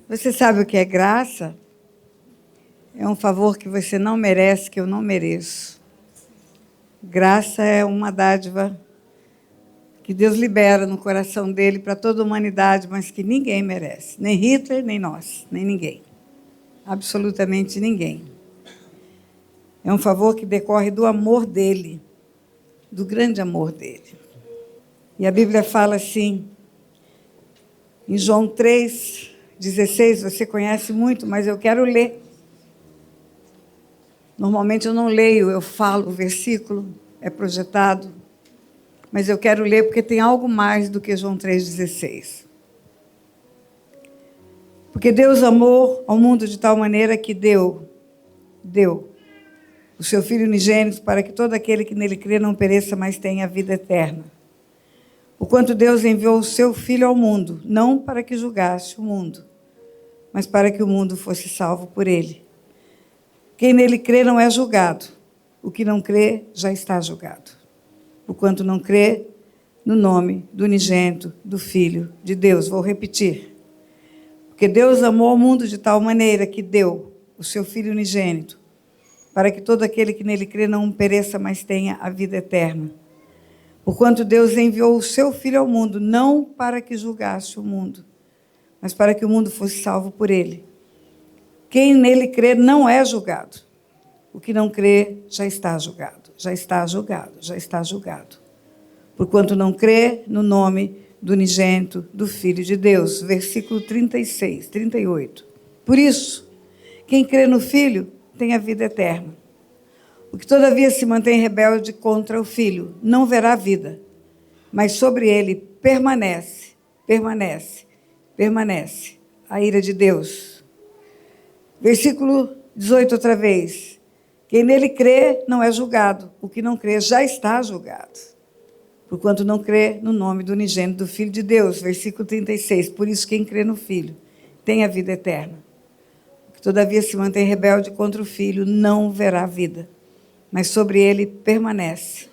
Você sabe o que é graça? É um favor que você não merece, que eu não mereço. Graça é uma dádiva que Deus libera no coração dele para toda a humanidade, mas que ninguém merece. Nem Hitler, nem nós, nem ninguém. Absolutamente ninguém. É um favor que decorre do amor dele, do grande amor dele. E a Bíblia fala assim, em João 3,16, você conhece muito, mas eu quero ler. Normalmente eu não leio, eu falo o versículo, é projetado, mas eu quero ler porque tem algo mais do que João 3,16. Porque Deus amou ao mundo de tal maneira que deu o seu Filho unigênito para que todo aquele que nele crê não pereça, mas tenha a vida eterna. Porquanto Deus enviou o seu Filho ao mundo, não para que julgasse o mundo, mas para que o mundo fosse salvo por ele. Quem nele crê não é julgado. O que não crê já está julgado. Porquanto não crê no nome do unigênito do Filho de Deus. Vou repetir. Porque Deus amou o mundo de tal maneira que deu o seu Filho unigênito, para que todo aquele que nele crê não pereça, mas tenha a vida eterna. Porquanto Deus enviou o seu Filho ao mundo, não para que julgasse o mundo, mas para que o mundo fosse salvo por ele. Quem nele crê não é julgado. O que não crê já está julgado, já está julgado, já está julgado. Porquanto não crê no nome do unigênito do Filho de Deus. Versículo 36, 38. Por isso, quem crê no Filho tem a vida eterna. O que todavia se mantém rebelde contra o Filho não verá vida, mas sobre ele permanece a ira de Deus. Versículo 18 outra vez. Quem nele crê não é julgado. O que não crê já está julgado. Porquanto não crê no nome do unigênito do Filho de Deus. Versículo 36. Por isso quem crê no Filho tem a vida eterna. O que todavia se mantém rebelde contra o Filho não verá vida. Mas sobre ele permanece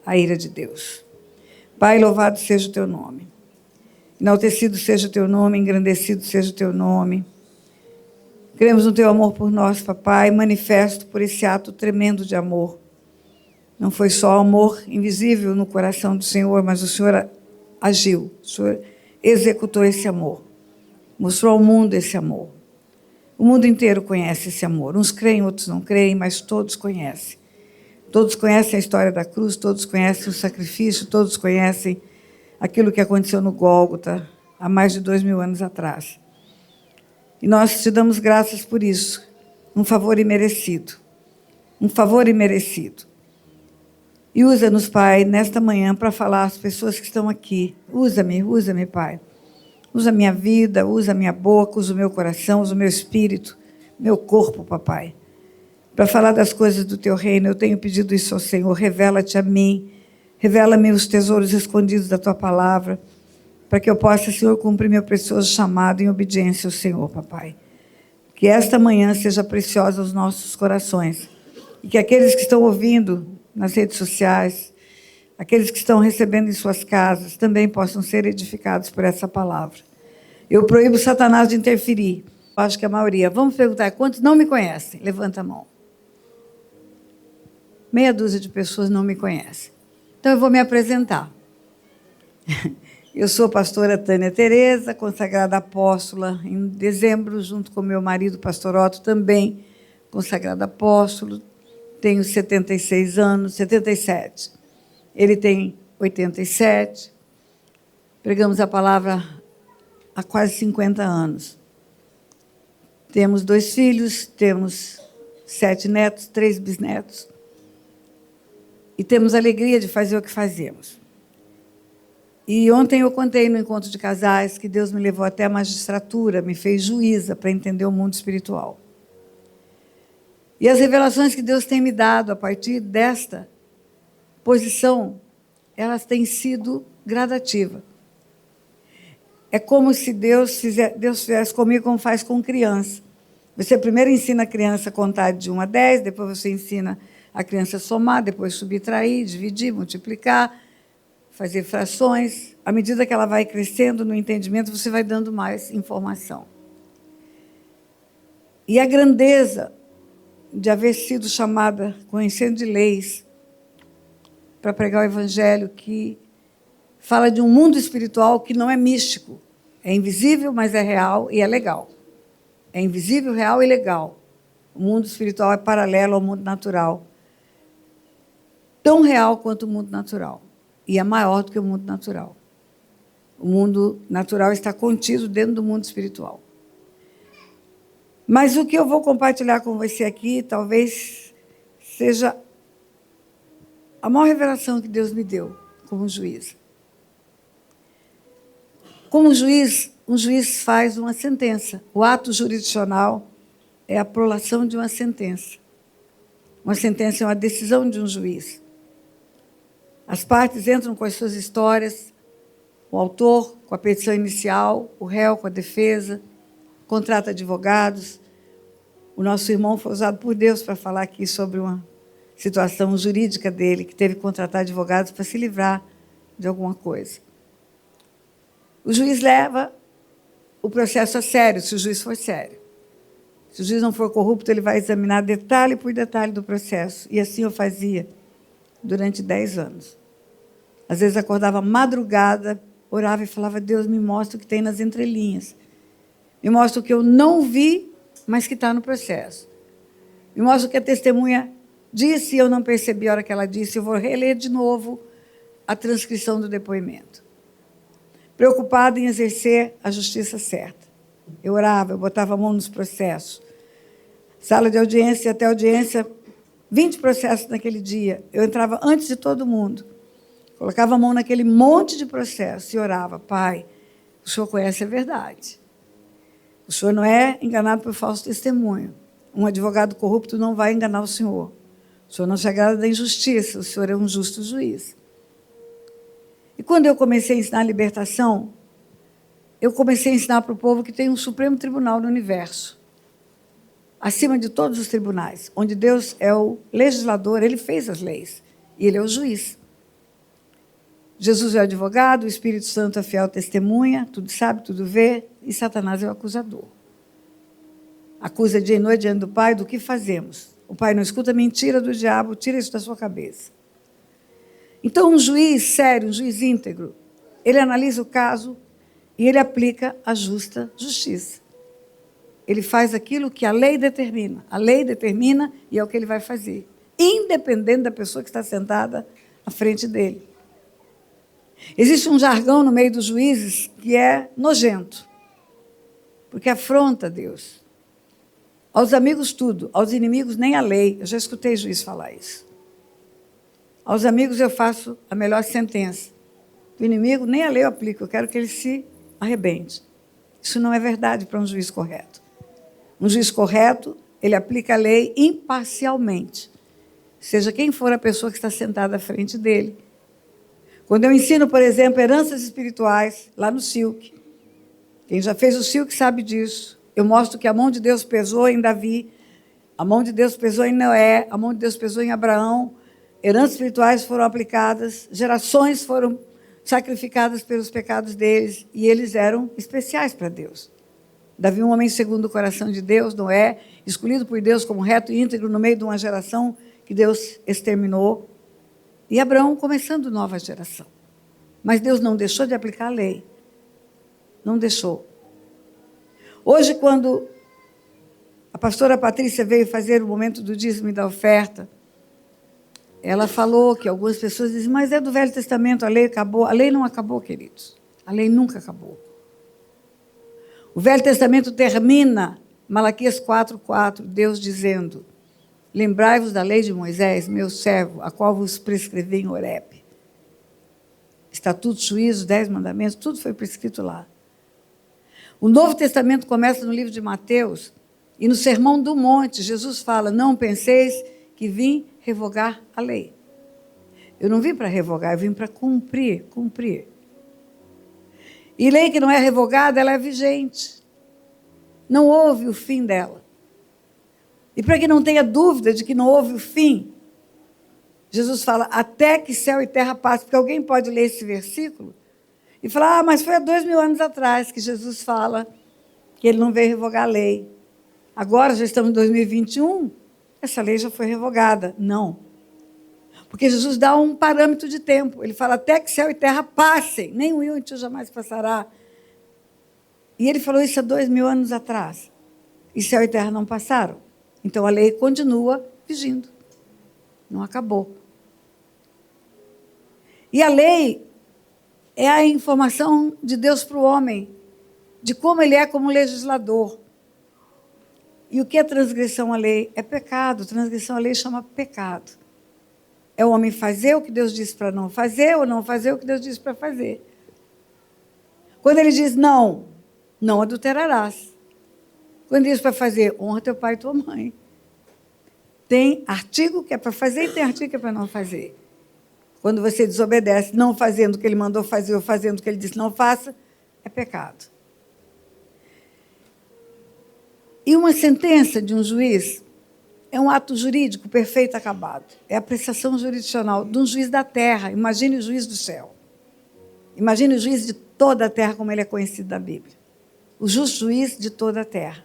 a ira de Deus. Pai, louvado seja o teu nome. Enaltecido seja o teu nome, engrandecido seja o teu nome. Cremos no teu amor por nós, papai, manifesto por esse ato tremendo de amor. Não foi só amor invisível no coração do Senhor, mas o Senhor agiu, o Senhor executou esse amor, mostrou ao mundo esse amor. O mundo inteiro conhece esse amor. Uns creem, outros não creem, mas todos conhecem. Todos conhecem a história da cruz, todos conhecem o sacrifício, todos conhecem aquilo que aconteceu no Gólgota há mais de 2000 anos atrás. E nós te damos graças por isso, um favor imerecido. Um favor imerecido. E usa-nos, Pai, nesta manhã para falar às pessoas que estão aqui. Usa-me, Pai. Usa a minha vida, usa a minha boca, usa o meu coração, usa o meu espírito, meu corpo, papai. Para falar das coisas do teu reino, eu tenho pedido isso ao Senhor. Revela-te a mim, revela-me os tesouros escondidos da tua palavra, para que eu possa, Senhor, cumprir meu precioso chamado em obediência ao Senhor, papai. Que esta manhã seja preciosa aos nossos corações. E que aqueles que estão ouvindo nas redes sociais, aqueles que estão recebendo em suas casas, também possam ser edificados por essa palavra. Eu proíbo Satanás de interferir. Acho que a maioria. Vamos perguntar, quantos não me conhecem? Levanta a mão. Meia dúzia de pessoas não me conhecem. Então eu vou me apresentar. Eu sou a pastora Tânia Tereza, consagrada apóstola em dezembro, junto com meu marido, pastor Otto, também consagrado apóstolo. Tenho 76 anos, 77. Ele tem 87. Pregamos a palavra há quase 50 anos. Temos 2 filhos, temos 7 netos, 3 bisnetos. E temos a alegria de fazer o que fazemos. E ontem eu contei no encontro de casais que Deus me levou até a magistratura, me fez juíza para entender o mundo espiritual. E as revelações que Deus tem me dado a partir desta posição, elas têm sido gradativas. É como se Deus fizesse comigo como faz com criança. Você primeiro ensina a criança a contar de 1 a 10, depois você ensina a criança a somar, depois subtrair, dividir, multiplicar. fazer frações. À medida que ela vai crescendo no entendimento, você vai dando mais informação. E a grandeza de haver sido chamada, conhecendo de leis, para pregar o Evangelho, que fala de um mundo espiritual que não é místico. É invisível, mas é real e é legal. É invisível, real e legal. O mundo espiritual é paralelo ao mundo natural. Tão real quanto o mundo natural. E é maior do que o mundo natural. O mundo natural está contido dentro do mundo espiritual. Mas o que eu vou compartilhar com você aqui, talvez seja a maior revelação que Deus me deu como juiz. Como juiz, um juiz faz uma sentença. O ato jurisdicional é a prolação de uma sentença. Uma sentença é uma decisão de um juiz. As partes entram com as suas histórias, o autor com a petição inicial, o réu com a defesa, contrata advogados. O nosso irmão foi usado por Deus para falar aqui sobre uma situação jurídica dele, que teve que contratar advogados para se livrar de alguma coisa. O juiz leva o processo a sério, se o juiz for sério. Se o juiz não for corrupto, ele vai examinar detalhe por detalhe do processo. E assim eu fazia durante 10 anos. Às vezes acordava madrugada, orava e falava: Deus, me mostra o que tem nas entrelinhas. Me mostra o que eu não vi, mas que está no processo. Me mostra o que a testemunha disse e eu não percebi a hora que ela disse. Eu vou reler de novo a transcrição do depoimento. Preocupada em exercer a justiça certa. Eu orava, eu botava a mão nos processos. Sala de audiência até audiência, 20 processos naquele dia. Eu entrava antes de todo mundo. Colocava a mão naquele monte de processos e orava: Pai, o Senhor conhece a verdade. O Senhor não é enganado por falso testemunho. Um advogado corrupto não vai enganar o Senhor. O Senhor não se agrada da injustiça. O Senhor é um justo juiz. E quando eu comecei a ensinar a libertação, eu comecei a ensinar para o povo que tem um Supremo Tribunal no universo, acima de todos os tribunais, onde Deus é o legislador, Ele fez as leis, e Ele é o juiz. Jesus é o advogado, o Espírito Santo é fiel testemunha, tudo sabe, tudo vê, e Satanás é o acusador. Acusa dia e noite diante do Pai do que fazemos. O Pai não escuta mentira do diabo, tira isso da sua cabeça. Então, um juiz sério, um juiz íntegro, ele analisa o caso e ele aplica a justa justiça. Ele faz aquilo que a lei determina. A lei determina e é o que ele vai fazer, independente da pessoa que está sentada à frente dele. Existe um jargão no meio dos juízes que é nojento, porque afronta Deus. Aos amigos tudo, aos inimigos nem a lei. Eu já escutei juiz falar isso. Aos amigos eu faço a melhor sentença. O inimigo nem a lei eu aplico, eu quero que ele se arrebente. Isso não é verdade para um juiz correto. Um juiz correto, ele aplica a lei imparcialmente, seja quem for a pessoa que está sentada à frente dele. Quando eu ensino, por exemplo, heranças espirituais, lá no Silk, quem já fez o Silk sabe disso, eu mostro que a mão de Deus pesou em Davi, a mão de Deus pesou em Noé, a mão de Deus pesou em Abraão, heranças espirituais foram aplicadas, gerações foram sacrificadas pelos pecados deles, e eles eram especiais para Deus. Davi, um homem segundo o coração de Deus, Noé, escolhido por Deus como reto e íntegro no meio de uma geração que Deus exterminou, e Abraão começando nova geração. Mas Deus não deixou de aplicar a lei. Não deixou. Hoje, quando a pastora Patrícia veio fazer o momento do dízimo e da oferta, ela falou que algumas pessoas dizem: mas é do Velho Testamento, a lei acabou. A lei não acabou, queridos. A lei nunca acabou. O Velho Testamento termina, Malaquias 4:4, Deus dizendo: lembrai-vos da lei de Moisés, meu servo, a qual vos prescrevi em Horebe. Estatutos, juízos, 10 mandamentos, tudo foi prescrito lá. O Novo Testamento começa no livro de Mateus, e no Sermão do Monte, Jesus fala: não penseis que vim revogar a lei. Eu não vim para revogar, eu vim para cumprir. E lei que não é revogada, ela é vigente. Não houve o fim dela. E para que não tenha dúvida de que não houve o fim, Jesus fala, até que céu e terra passem, porque alguém pode ler esse versículo e falar, mas foi há 2000 anos atrás que Jesus fala que ele não veio revogar a lei. Agora já estamos em 2021, essa lei já foi revogada. Não. Porque Jesus dá um parâmetro de tempo. Ele fala, até que céu e terra passem, nem o íon jamais passará. E ele falou isso há 2000 anos atrás. E céu e terra não passaram. Então a lei continua vigindo. Não acabou. E a lei é a informação de Deus para o homem, de como ele é como legislador. E o que é transgressão à lei? É pecado. Transgressão à lei chama pecado. É o homem fazer o que Deus disse para não fazer, ou não fazer o que Deus disse para fazer. Quando ele diz não, não adulterarás. Quando diz para fazer, honra teu pai e tua mãe. Tem artigo que é para fazer e tem artigo que é para não fazer. Quando você desobedece, não fazendo o que ele mandou fazer ou fazendo o que ele disse não faça, é pecado. E uma sentença de um juiz é um ato jurídico perfeito acabado. É a prestação jurisdicional de um juiz da terra. Imagine o juiz do céu. Imagine o juiz de toda a terra, como ele é conhecido na Bíblia. O justo juiz de toda a terra.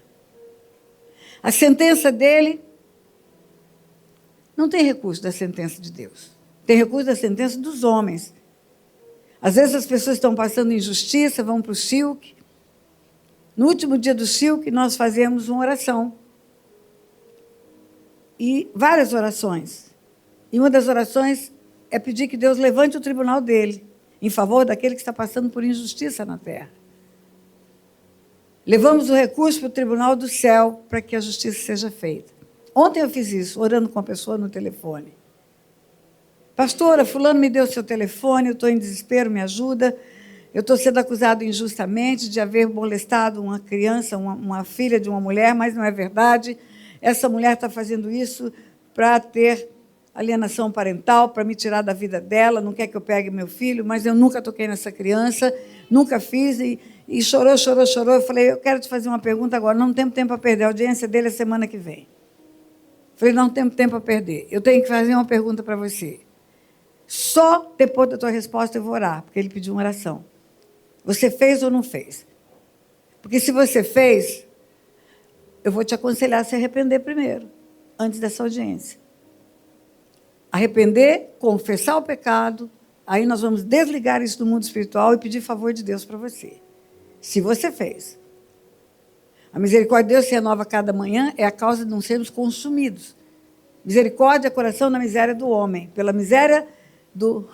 A sentença dele não tem recurso da sentença de Deus. Tem recurso da sentença dos homens. Às vezes as pessoas estão passando injustiça, vão para o Silk. No último dia do Silk, nós fazemos uma oração. E várias orações. E uma das orações é pedir que Deus levante o tribunal dele, em favor daquele que está passando por injustiça na terra. Levamos o recurso para o tribunal do céu para que a justiça seja feita. Ontem eu fiz isso, orando com a pessoa no telefone. Pastora, fulano me deu seu telefone, eu estou em desespero, me ajuda. Eu estou sendo acusado injustamente de haver molestado uma criança, uma filha de uma mulher, mas não é verdade. Essa mulher está fazendo isso para ter alienação parental, para me tirar da vida dela, não quer que eu pegue meu filho, mas eu nunca toquei nessa criança, nunca fiz, e chorou. Eu falei, eu quero te fazer uma pergunta agora, não temos tempo a perder, a audiência dele é semana que vem. Falei, não temos tempo a perder, eu tenho que fazer uma pergunta para você. Só depois da tua resposta eu vou orar, porque ele pediu uma oração. Você fez ou não fez? Porque se você fez, eu vou te aconselhar a se arrepender primeiro, antes dessa audiência. Arrepender, confessar o pecado, aí nós vamos desligar isso do mundo espiritual e pedir favor de Deus para você. Se você fez. A misericórdia de Deus se renova cada manhã, é a causa de não sermos consumidos. Misericórdia é coração na miséria do homem. Pela miséria do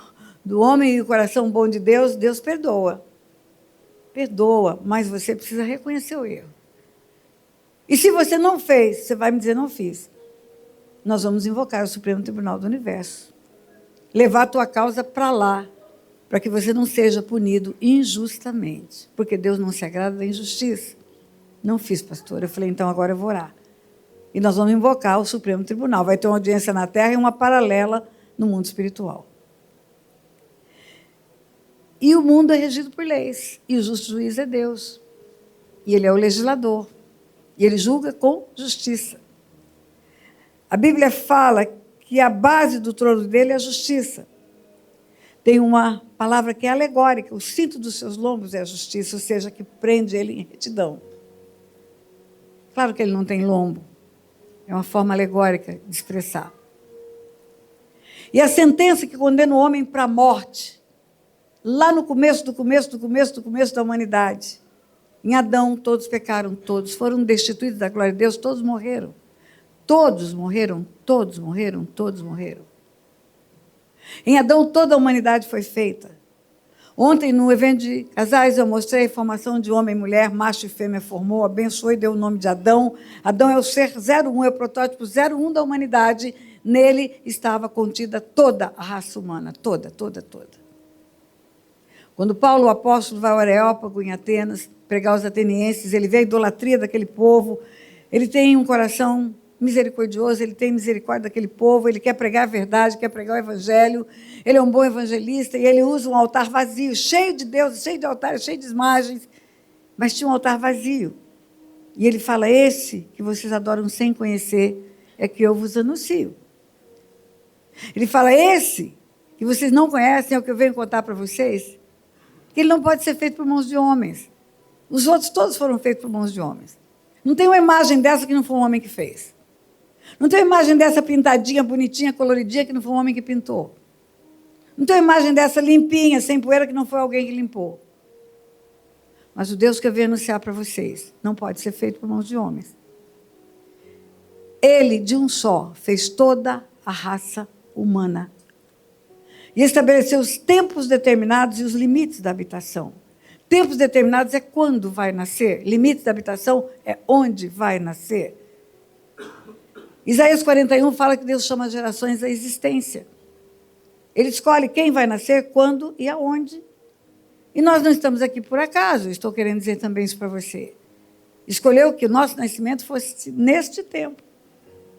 homem e o coração bom de Deus, Deus perdoa. Perdoa, mas você precisa reconhecer o erro. E se você não fez, você vai me dizer, não fiz. Nós vamos invocar o Supremo Tribunal do Universo. Levar a tua causa para lá, para que você não seja punido injustamente. Porque Deus não se agrada da injustiça. Não fiz, pastor. Eu falei, então agora eu vou orar. E nós vamos invocar o Supremo Tribunal. Vai ter uma audiência na Terra e uma paralela no mundo espiritual. E o mundo é regido por leis. E o justo juiz é Deus. E ele é o legislador. E ele julga com justiça. A Bíblia fala que a base do trono dele é a justiça. Tem uma palavra que é alegórica. O cinto dos seus lombos é a justiça, ou seja, que prende ele em retidão. Claro que ele não tem lombo. É uma forma alegórica de expressar. E a sentença que condena o homem para a morte, lá no começo da humanidade, em Adão, todos pecaram, todos foram destituídos da glória de Deus, todos morreram. Todos morreram. Em Adão, toda a humanidade foi feita. Ontem, no evento de casais, eu mostrei a formação de homem e mulher, macho e fêmea formou, abençoou e deu o nome de Adão. Adão é o ser 01, é o protótipo 01 da humanidade. Nele estava contida toda a raça humana, toda. Quando Paulo, o apóstolo, vai ao Areópago, em Atenas, pregar aos atenienses, ele vê a idolatria daquele povo, ele tem um coração misericordioso, ele tem misericórdia daquele povo, ele quer pregar a verdade, quer pregar o evangelho, ele é um bom evangelista e ele usa um altar vazio, cheio de Deus, cheio de altares, cheio de imagens, mas tinha um altar vazio. E ele fala, esse que vocês adoram sem conhecer, é que eu vos anuncio. Ele fala, esse que vocês não conhecem é o que eu venho contar para vocês, que ele não pode ser feito por mãos de homens. Os outros todos foram feitos por mãos de homens. Não tem uma imagem dessa que não foi um homem que fez. Não tem uma imagem dessa pintadinha, bonitinha, coloridinha, que não foi um homem que pintou. Não tem uma imagem dessa limpinha, sem poeira, que não foi alguém que limpou. Mas o Deus que eu venho anunciar para vocês não pode ser feito por mãos de homens. Ele, de um só, fez toda a raça humana. E estabeleceu os tempos determinados e os limites da habitação. Tempos determinados é quando vai nascer. Limites da habitação é onde vai nascer. Isaías 41 fala que Deus chama as gerações à existência. Ele escolhe quem vai nascer, quando e aonde. E nós não estamos aqui por acaso, estou querendo dizer também isso para você. Escolheu que o nosso nascimento fosse neste tempo,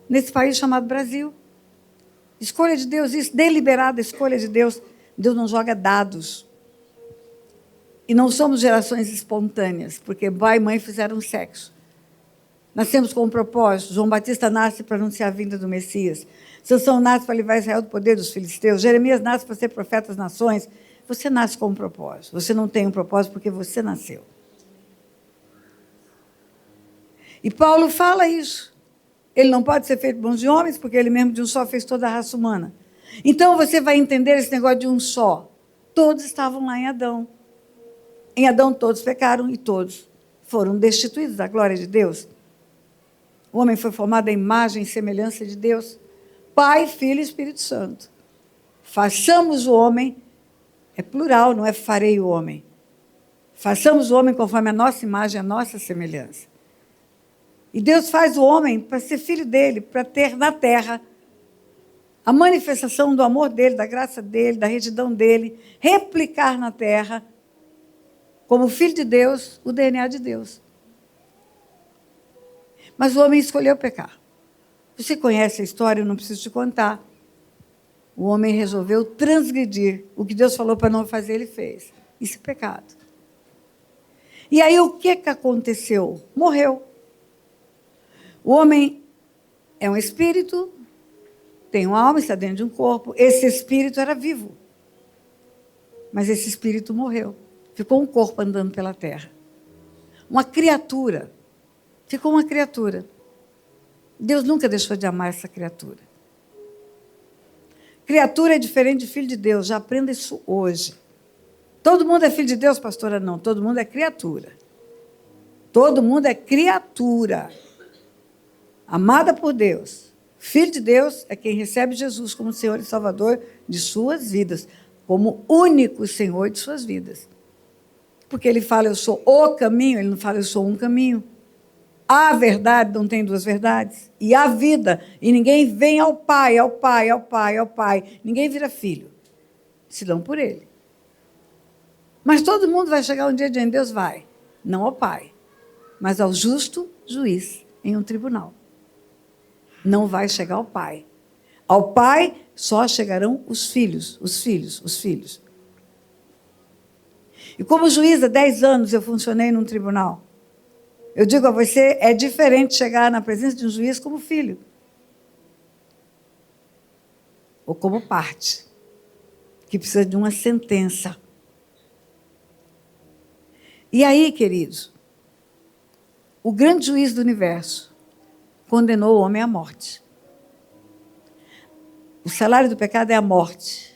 nesse país chamado Brasil. Escolha de Deus, isso, deliberada escolha de Deus. Deus não joga dados. E não somos gerações espontâneas, porque pai e mãe fizeram sexo. Nascemos com um propósito. João Batista nasce para anunciar a vinda do Messias. Sansão nasce para livrar Israel do poder dos filisteus. Jeremias nasce para ser profeta das nações. Você nasce com um propósito. Você não tem um propósito porque você nasceu. E Paulo fala isso. Ele não pode ser feito por mãos de homens, porque ele mesmo de um só fez toda a raça humana. Então você vai entender esse negócio de um só. Todos estavam lá em Adão. Em Adão todos pecaram e todos foram destituídos da glória de Deus. O homem foi formado à imagem e semelhança de Deus. Pai, Filho e Espírito Santo. Façamos o homem, é plural, não é farei o homem. Façamos o homem conforme a nossa imagem, a nossa semelhança. E Deus faz o homem para ser filho dele, para ter na terra a manifestação do amor dele, da graça dele, da retidão dele, replicar na terra, como filho de Deus, o DNA de Deus. Mas o homem escolheu pecar. Você conhece a história, eu não preciso te contar. O homem resolveu transgredir. O que Deus falou para não fazer, ele fez. Isso é pecado. E aí o que aconteceu? Morreu. O homem é um espírito, tem uma alma, está dentro de um corpo. Esse espírito era vivo. Mas esse espírito morreu. Ficou um corpo andando pela terra. Uma criatura. Ficou uma criatura. Deus nunca deixou de amar essa criatura. Criatura é diferente de filho de Deus. Já aprenda isso hoje. Todo mundo é filho de Deus, pastora? Não. Todo mundo é criatura. Todo mundo é criatura. Amada por Deus. Filho de Deus é quem recebe Jesus como Senhor e Salvador de suas vidas. Como único Senhor de suas vidas. Porque ele fala, eu sou o caminho. Ele não fala, eu sou um caminho. A verdade, não tem duas verdades. E a vida. E ninguém vem ao Pai, ao Pai, ao Pai, ao Pai. Ninguém vira filho. Se dão por ele. Mas todo mundo vai chegar um dia diante de Deus, vai. Não ao Pai, mas ao justo juiz em um tribunal. Não vai chegar ao Pai. Ao Pai só chegarão os filhos, os filhos, os filhos. E como juiz há 10 anos eu funcionei num tribunal. Eu digo a você, é diferente chegar na presença de um juiz como filho. Ou como parte. Que precisa de uma sentença. E aí, queridos, o grande juiz do universo condenou o homem à morte. O salário do pecado é a morte.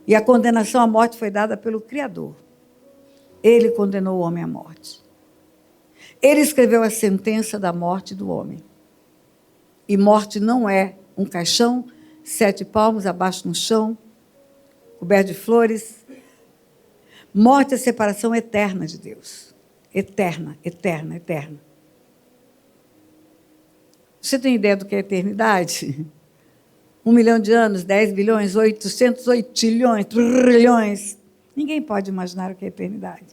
E a condenação à morte foi dada pelo Criador. Ele condenou o homem à morte. Ele escreveu a sentença da morte do homem. E morte não é um caixão, 7 palmos abaixo no chão, coberto de flores. Morte é a separação eterna de Deus. Eterna, eterna, eterna. Você tem ideia do que é eternidade? 1 milhão de anos, 10 bilhões, 808 trilhões, trilhões. Ninguém pode imaginar o que é eternidade.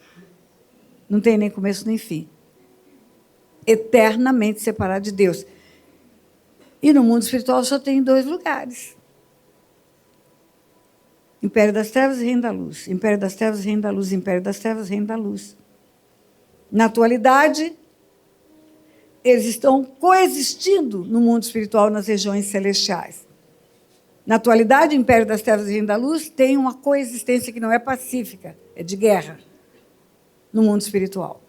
Não tem nem começo nem fim. Eternamente separado de Deus. E no mundo espiritual só tem 2 lugares. Império das trevas e reino da luz. Império das trevas e reino da luz. Império das trevas e reino da luz. Na atualidade, eles estão coexistindo no mundo espiritual, nas regiões celestiais. Na atualidade, o império das trevas e o reino da luz tem uma coexistência que não é pacífica, é de guerra no mundo espiritual.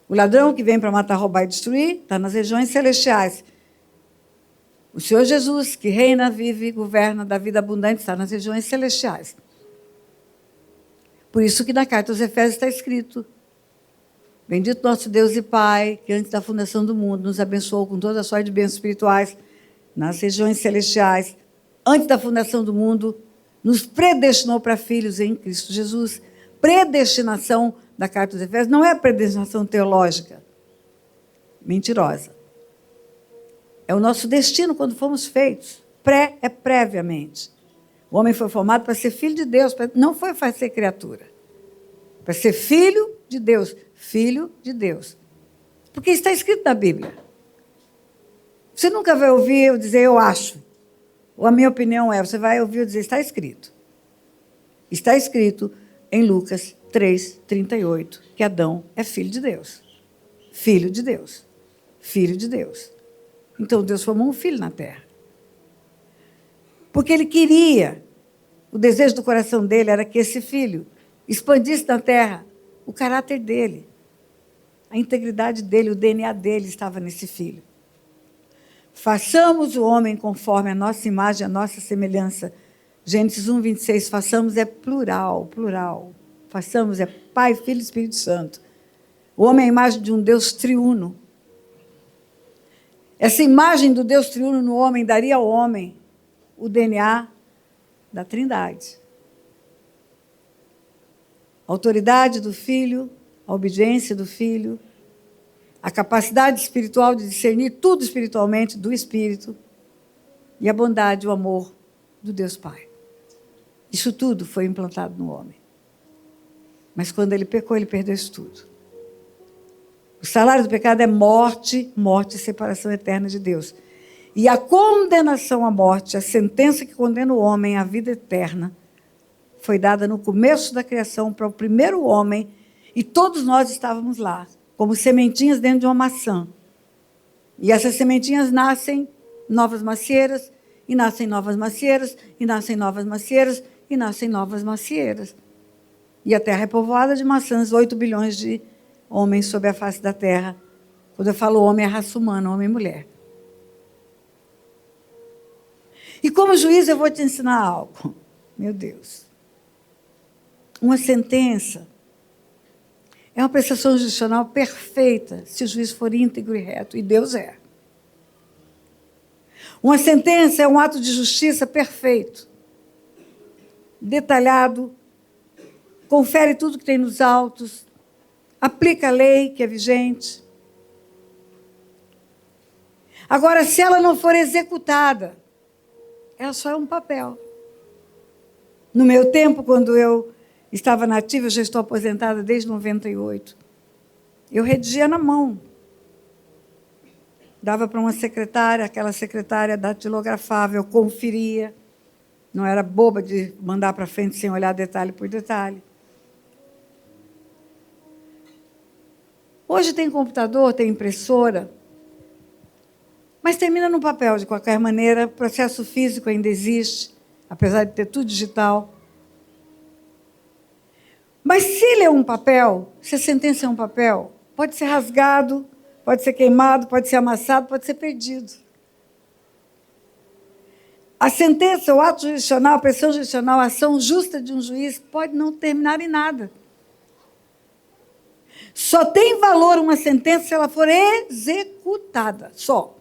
O ladrão que vem para matar, roubar e destruir está nas regiões celestiais. O Senhor Jesus, que reina, vive e governa da vida abundante, está nas regiões celestiais. Por isso que na carta aos Efésios está escrito: bendito nosso Deus e Pai, que antes da fundação do mundo nos abençoou com toda a sorte de bênçãos espirituais nas regiões celestiais. Antes da fundação do mundo, nos predestinou para filhos em Cristo Jesus. Predestinação da carta aos Efésios não é predestinação teológica, mentirosa. É o nosso destino quando fomos feitos. Pré é previamente. O homem foi formado para ser filho de Deus, não foi para ser criatura. Para ser filho de Deus. Filho de Deus. Porque está escrito na Bíblia. Você nunca vai ouvir eu dizer eu acho. Ou a minha opinião é, você vai ouvir eu dizer está escrito. Está escrito em Lucas 3:38, que Adão é filho de Deus. Filho de Deus. Filho de Deus. Então Deus formou um filho na terra. Porque ele queria, o desejo do coração dele era que esse filho expandisse na terra o caráter dele, a integridade dele, o DNA dele estava nesse filho. Façamos o homem conforme a nossa imagem, a nossa semelhança. Gênesis 1:26, façamos é plural, plural. Façamos é Pai, Filho e Espírito Santo. O homem é a imagem de um Deus triuno. Essa imagem do Deus triuno no homem daria ao homem o DNA da Trindade. A autoridade do Filho, a obediência do Filho, a capacidade espiritual de discernir tudo espiritualmente do Espírito e a bondade, o amor do Deus Pai. Isso tudo foi implantado no homem. Mas quando ele pecou, ele perdeu isso tudo. O salário do pecado é morte, morte e separação eterna de Deus. E a condenação à morte, a sentença que condena o homem à vida eterna, foi dada no começo da criação para o primeiro homem, e todos nós estávamos lá, como sementinhas dentro de uma maçã. E essas sementinhas nascem novas macieiras, e nascem novas macieiras, e nascem novas macieiras, e nascem novas macieiras. E a terra é povoada de maçãs, 8 bilhões de homens sobre a face da terra. Quando eu falo homem, é raça humana, homem e mulher. E como juiz, eu vou te ensinar algo. Meu Deus. Uma sentença é uma prestação judicial perfeita, se o juiz for íntegro e reto, e Deus é. Uma sentença é um ato de justiça perfeito, detalhado, confere tudo que tem nos autos, aplica a lei que é vigente. Agora, se ela não for executada, ela só é um papel. No meu tempo, quando eu estava na ativa, eu já estou aposentada desde 98, eu redigia na mão. Dava para uma secretária, aquela secretária datilografava, eu conferia. Não era boba de mandar para frente sem olhar detalhe por detalhe. Hoje tem computador, tem impressora, mas termina no papel de qualquer maneira, o processo físico ainda existe, apesar de ter tudo digital. Mas se ele é um papel, se a sentença é um papel, pode ser rasgado, pode ser queimado, pode ser amassado, pode ser perdido. A sentença, o ato jurisdicional, a pressão jurisdicional, a ação justa de um juiz pode não terminar em nada. Só tem valor uma sentença se ela for executada, só.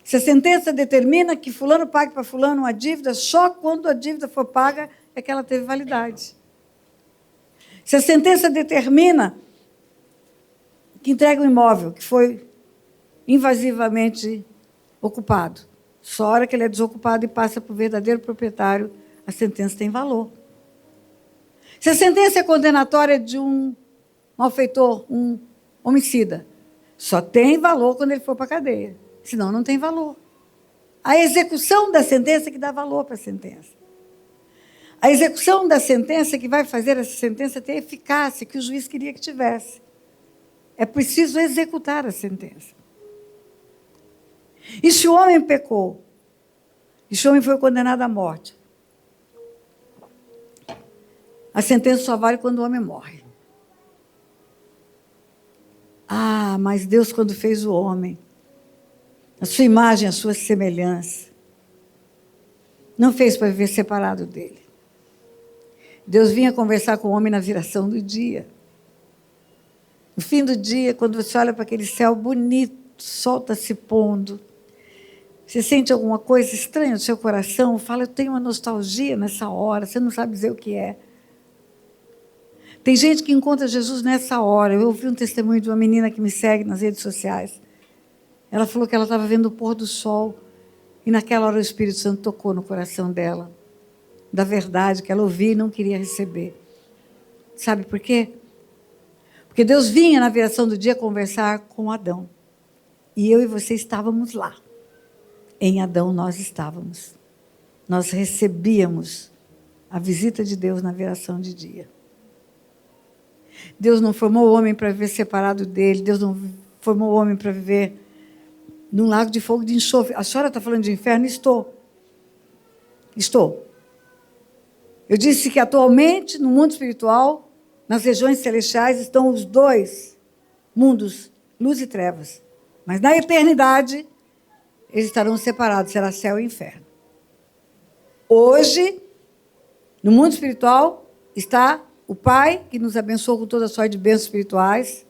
Se a sentença determina que fulano pague para fulano uma dívida, só quando a dívida for paga é que ela teve validade. Se a sentença determina que entrega um imóvel que foi invasivamente ocupado, só a hora que ele é desocupado e passa para o verdadeiro proprietário, a sentença tem valor. Se a sentença é condenatória de um malfeitor, um homicida, só tem valor quando ele for para a cadeia. Senão não tem valor. A execução da sentença é que dá valor para a sentença. A execução da sentença é que vai fazer essa sentença ter eficácia que o juiz queria que tivesse. É preciso executar a sentença. E se o homem pecou, Este homem foi condenado à morte. A sentença só vale quando o homem morre. Ah, mas Deus, quando fez o homem, a sua imagem, a sua semelhança, não fez para viver separado dele. Deus vinha conversar com o homem na viração do dia. No fim do dia, quando você olha para aquele céu bonito, o sol está se pondo, você sente alguma coisa estranha no seu coração, fala, eu tenho uma nostalgia nessa hora, você não sabe dizer o que é. Tem gente que encontra Jesus nessa hora. Eu ouvi um testemunho de uma menina que me segue nas redes sociais. Ela falou que ela estava vendo o pôr do sol e naquela hora o Espírito Santo tocou no coração dela, da verdade que ela ouvia e não queria receber. Sabe por quê? Porque Deus vinha na viração do dia conversar com Adão. E eu e você estávamos lá. Em Adão nós estávamos. Nós recebíamos a visita de Deus na viração de dia. Deus não formou o homem para viver separado dele. Deus não formou o homem para viver num lago de fogo de enxofre. A senhora está falando de inferno? Estou. Eu disse que atualmente, no mundo espiritual, nas regiões celestiais, estão os dois mundos, luz e trevas. Mas na eternidade, eles estarão separados, será céu e inferno. Hoje, no mundo espiritual, está o Pai, que nos abençoou com toda a sorte de bênçãos espirituais.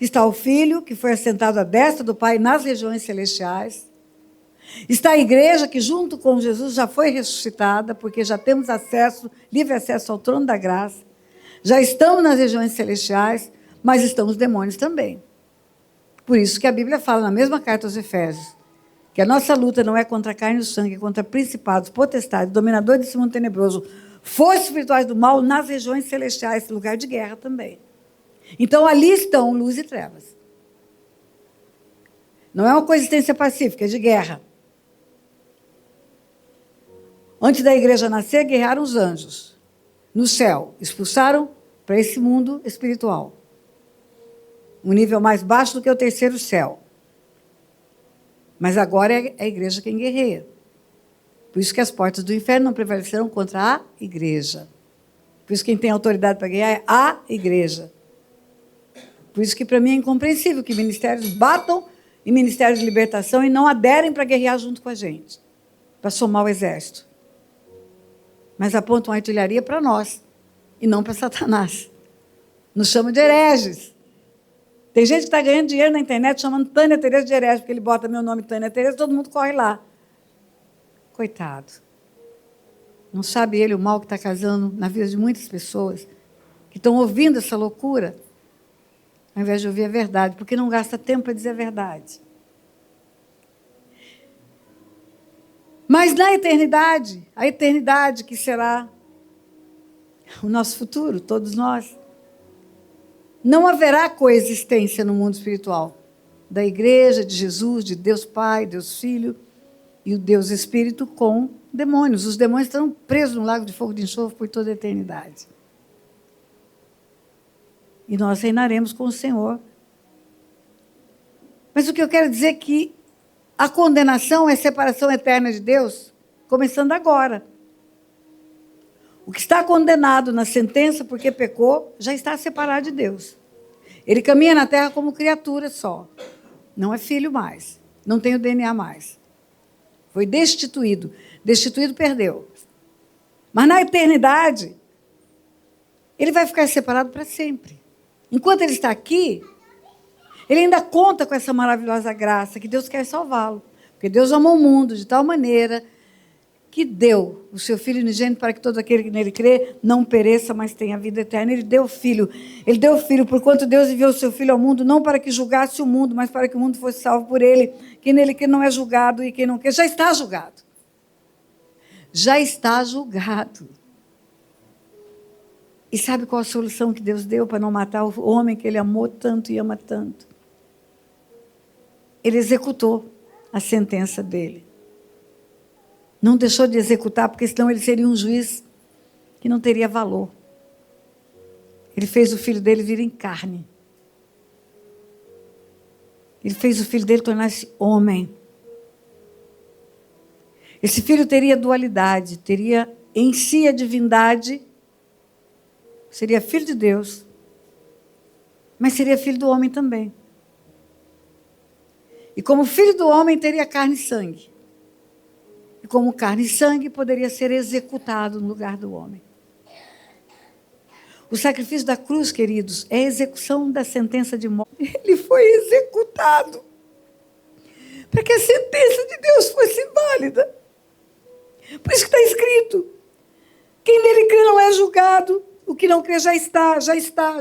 Está o Filho, que foi assentado à destra do Pai nas regiões celestiais. Está a igreja, que junto com Jesus já foi ressuscitada, porque já temos acesso, livre acesso ao trono da graça. Já estamos nas regiões celestiais, mas estão os demônios também. Por isso que a Bíblia fala, na mesma carta aos Efésios, que a nossa luta não é contra a carne e o sangue, é contra principados, potestades, dominadores desse mundo tenebroso, forças espirituais do mal nas regiões celestiais, lugar de guerra também. Então, ali estão luz e trevas. Não é uma coexistência pacífica, é de guerra. Antes da igreja nascer, guerrearam os anjos. No céu, expulsaram para esse mundo espiritual. Um nível mais baixo do que o terceiro céu. Mas agora é a igreja quem guerreia. Por isso que as portas do inferno não prevalecerão contra a igreja. Por isso que quem tem autoridade para guerrear é a igreja. Por isso que para mim é incompreensível que ministérios batam em ministérios de libertação e não aderem para guerrear junto com a gente, para somar o exército. Mas apontam a artilharia para nós e não para Satanás. Nos chamam de hereges. Tem gente que está ganhando dinheiro na internet chamando Tânia Tereza de herege, porque ele bota meu nome Tânia Tereza, todo mundo corre lá. Coitado. Não sabe ele o mal que está causando na vida de muitas pessoas que estão ouvindo essa loucura, ao invés de ouvir a verdade, porque não gasta tempo para dizer a verdade. Mas na eternidade, a eternidade que será o nosso futuro, todos nós, não haverá coexistência no mundo espiritual da igreja, de Jesus, de Deus Pai, Deus Filho e o Deus Espírito com demônios. Os demônios estão presos no lago de fogo de enxofre por toda a eternidade. E nós reinaremos com o Senhor. Mas o que eu quero dizer é que a condenação é separação eterna de Deus, começando agora. O que está condenado na sentença porque pecou, já está separado de Deus. Ele caminha na terra como criatura só. Não é filho mais. Não tem o DNA mais. Foi destituído. Destituído, perdeu. Mas na eternidade, ele vai ficar separado para sempre. Enquanto ele está aqui, ele ainda conta com essa maravilhosa graça que Deus quer salvá-lo. Porque Deus amou o mundo de tal maneira que deu o seu Filho unigênito para que todo aquele que nele crê não pereça, mas tenha vida eterna. Ele deu o Filho. Ele deu o Filho, porquanto Deus enviou o seu Filho ao mundo, não para que julgasse o mundo, mas para que o mundo fosse salvo por ele. Quem nele crê não é julgado, e quem não crê já está julgado. Já está julgado. E sabe qual a solução que Deus deu para não matar o homem que ele amou tanto e ama tanto? Ele executou a sentença dele. Não deixou de executar, porque senão ele seria um juiz que não teria valor. Ele fez o filho dele vir em carne. Ele fez o filho dele tornar-se homem. Esse filho teria dualidade, teria em si a divindade, seria filho de Deus, mas seria filho do homem também. E como filho do homem, teria carne e sangue. E como carne e sangue, poderia ser executado no lugar do homem. O sacrifício da cruz, queridos, é a execução da sentença de morte. Ele foi executado para que a sentença de Deus fosse válida. Por isso que está escrito: quem nele crê não é julgado, o que não crê já está julgado.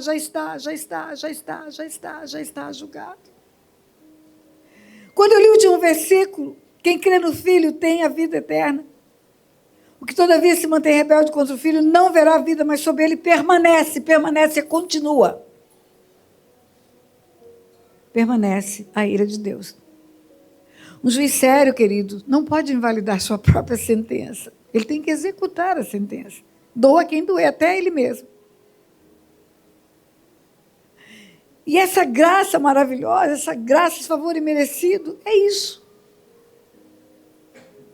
Quando eu li o último versículo, quem crê no Filho tem a vida eterna. O que todavia se mantém rebelde contra o Filho não verá a vida, mas sobre ele permanece e continua. Permanece a ira de Deus. Um juiz sério, querido, não pode invalidar sua própria sentença. Ele tem que executar a sentença. Doa quem doer, até ele mesmo. E essa graça maravilhosa, essa graça, esse favor imerecido, é isso.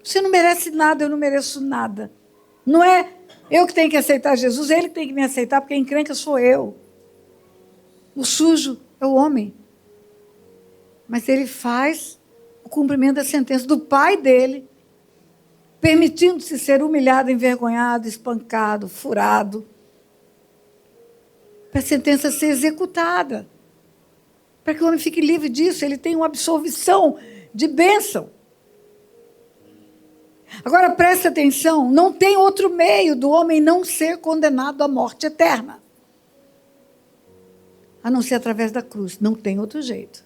Você não merece nada, eu não mereço nada. Não é eu que tenho que aceitar Jesus, ele que tem que me aceitar, porque a encrenca sou eu. O sujo é o homem. Mas ele faz o cumprimento da sentença do pai dele, permitindo-se ser humilhado, envergonhado, espancado, furado, para a sentença ser executada. Para que o homem fique livre disso, ele tem uma absolvição de bênção. Agora, presta atenção, não tem outro meio do homem não ser condenado à morte eterna. A não ser através da cruz, não tem outro jeito.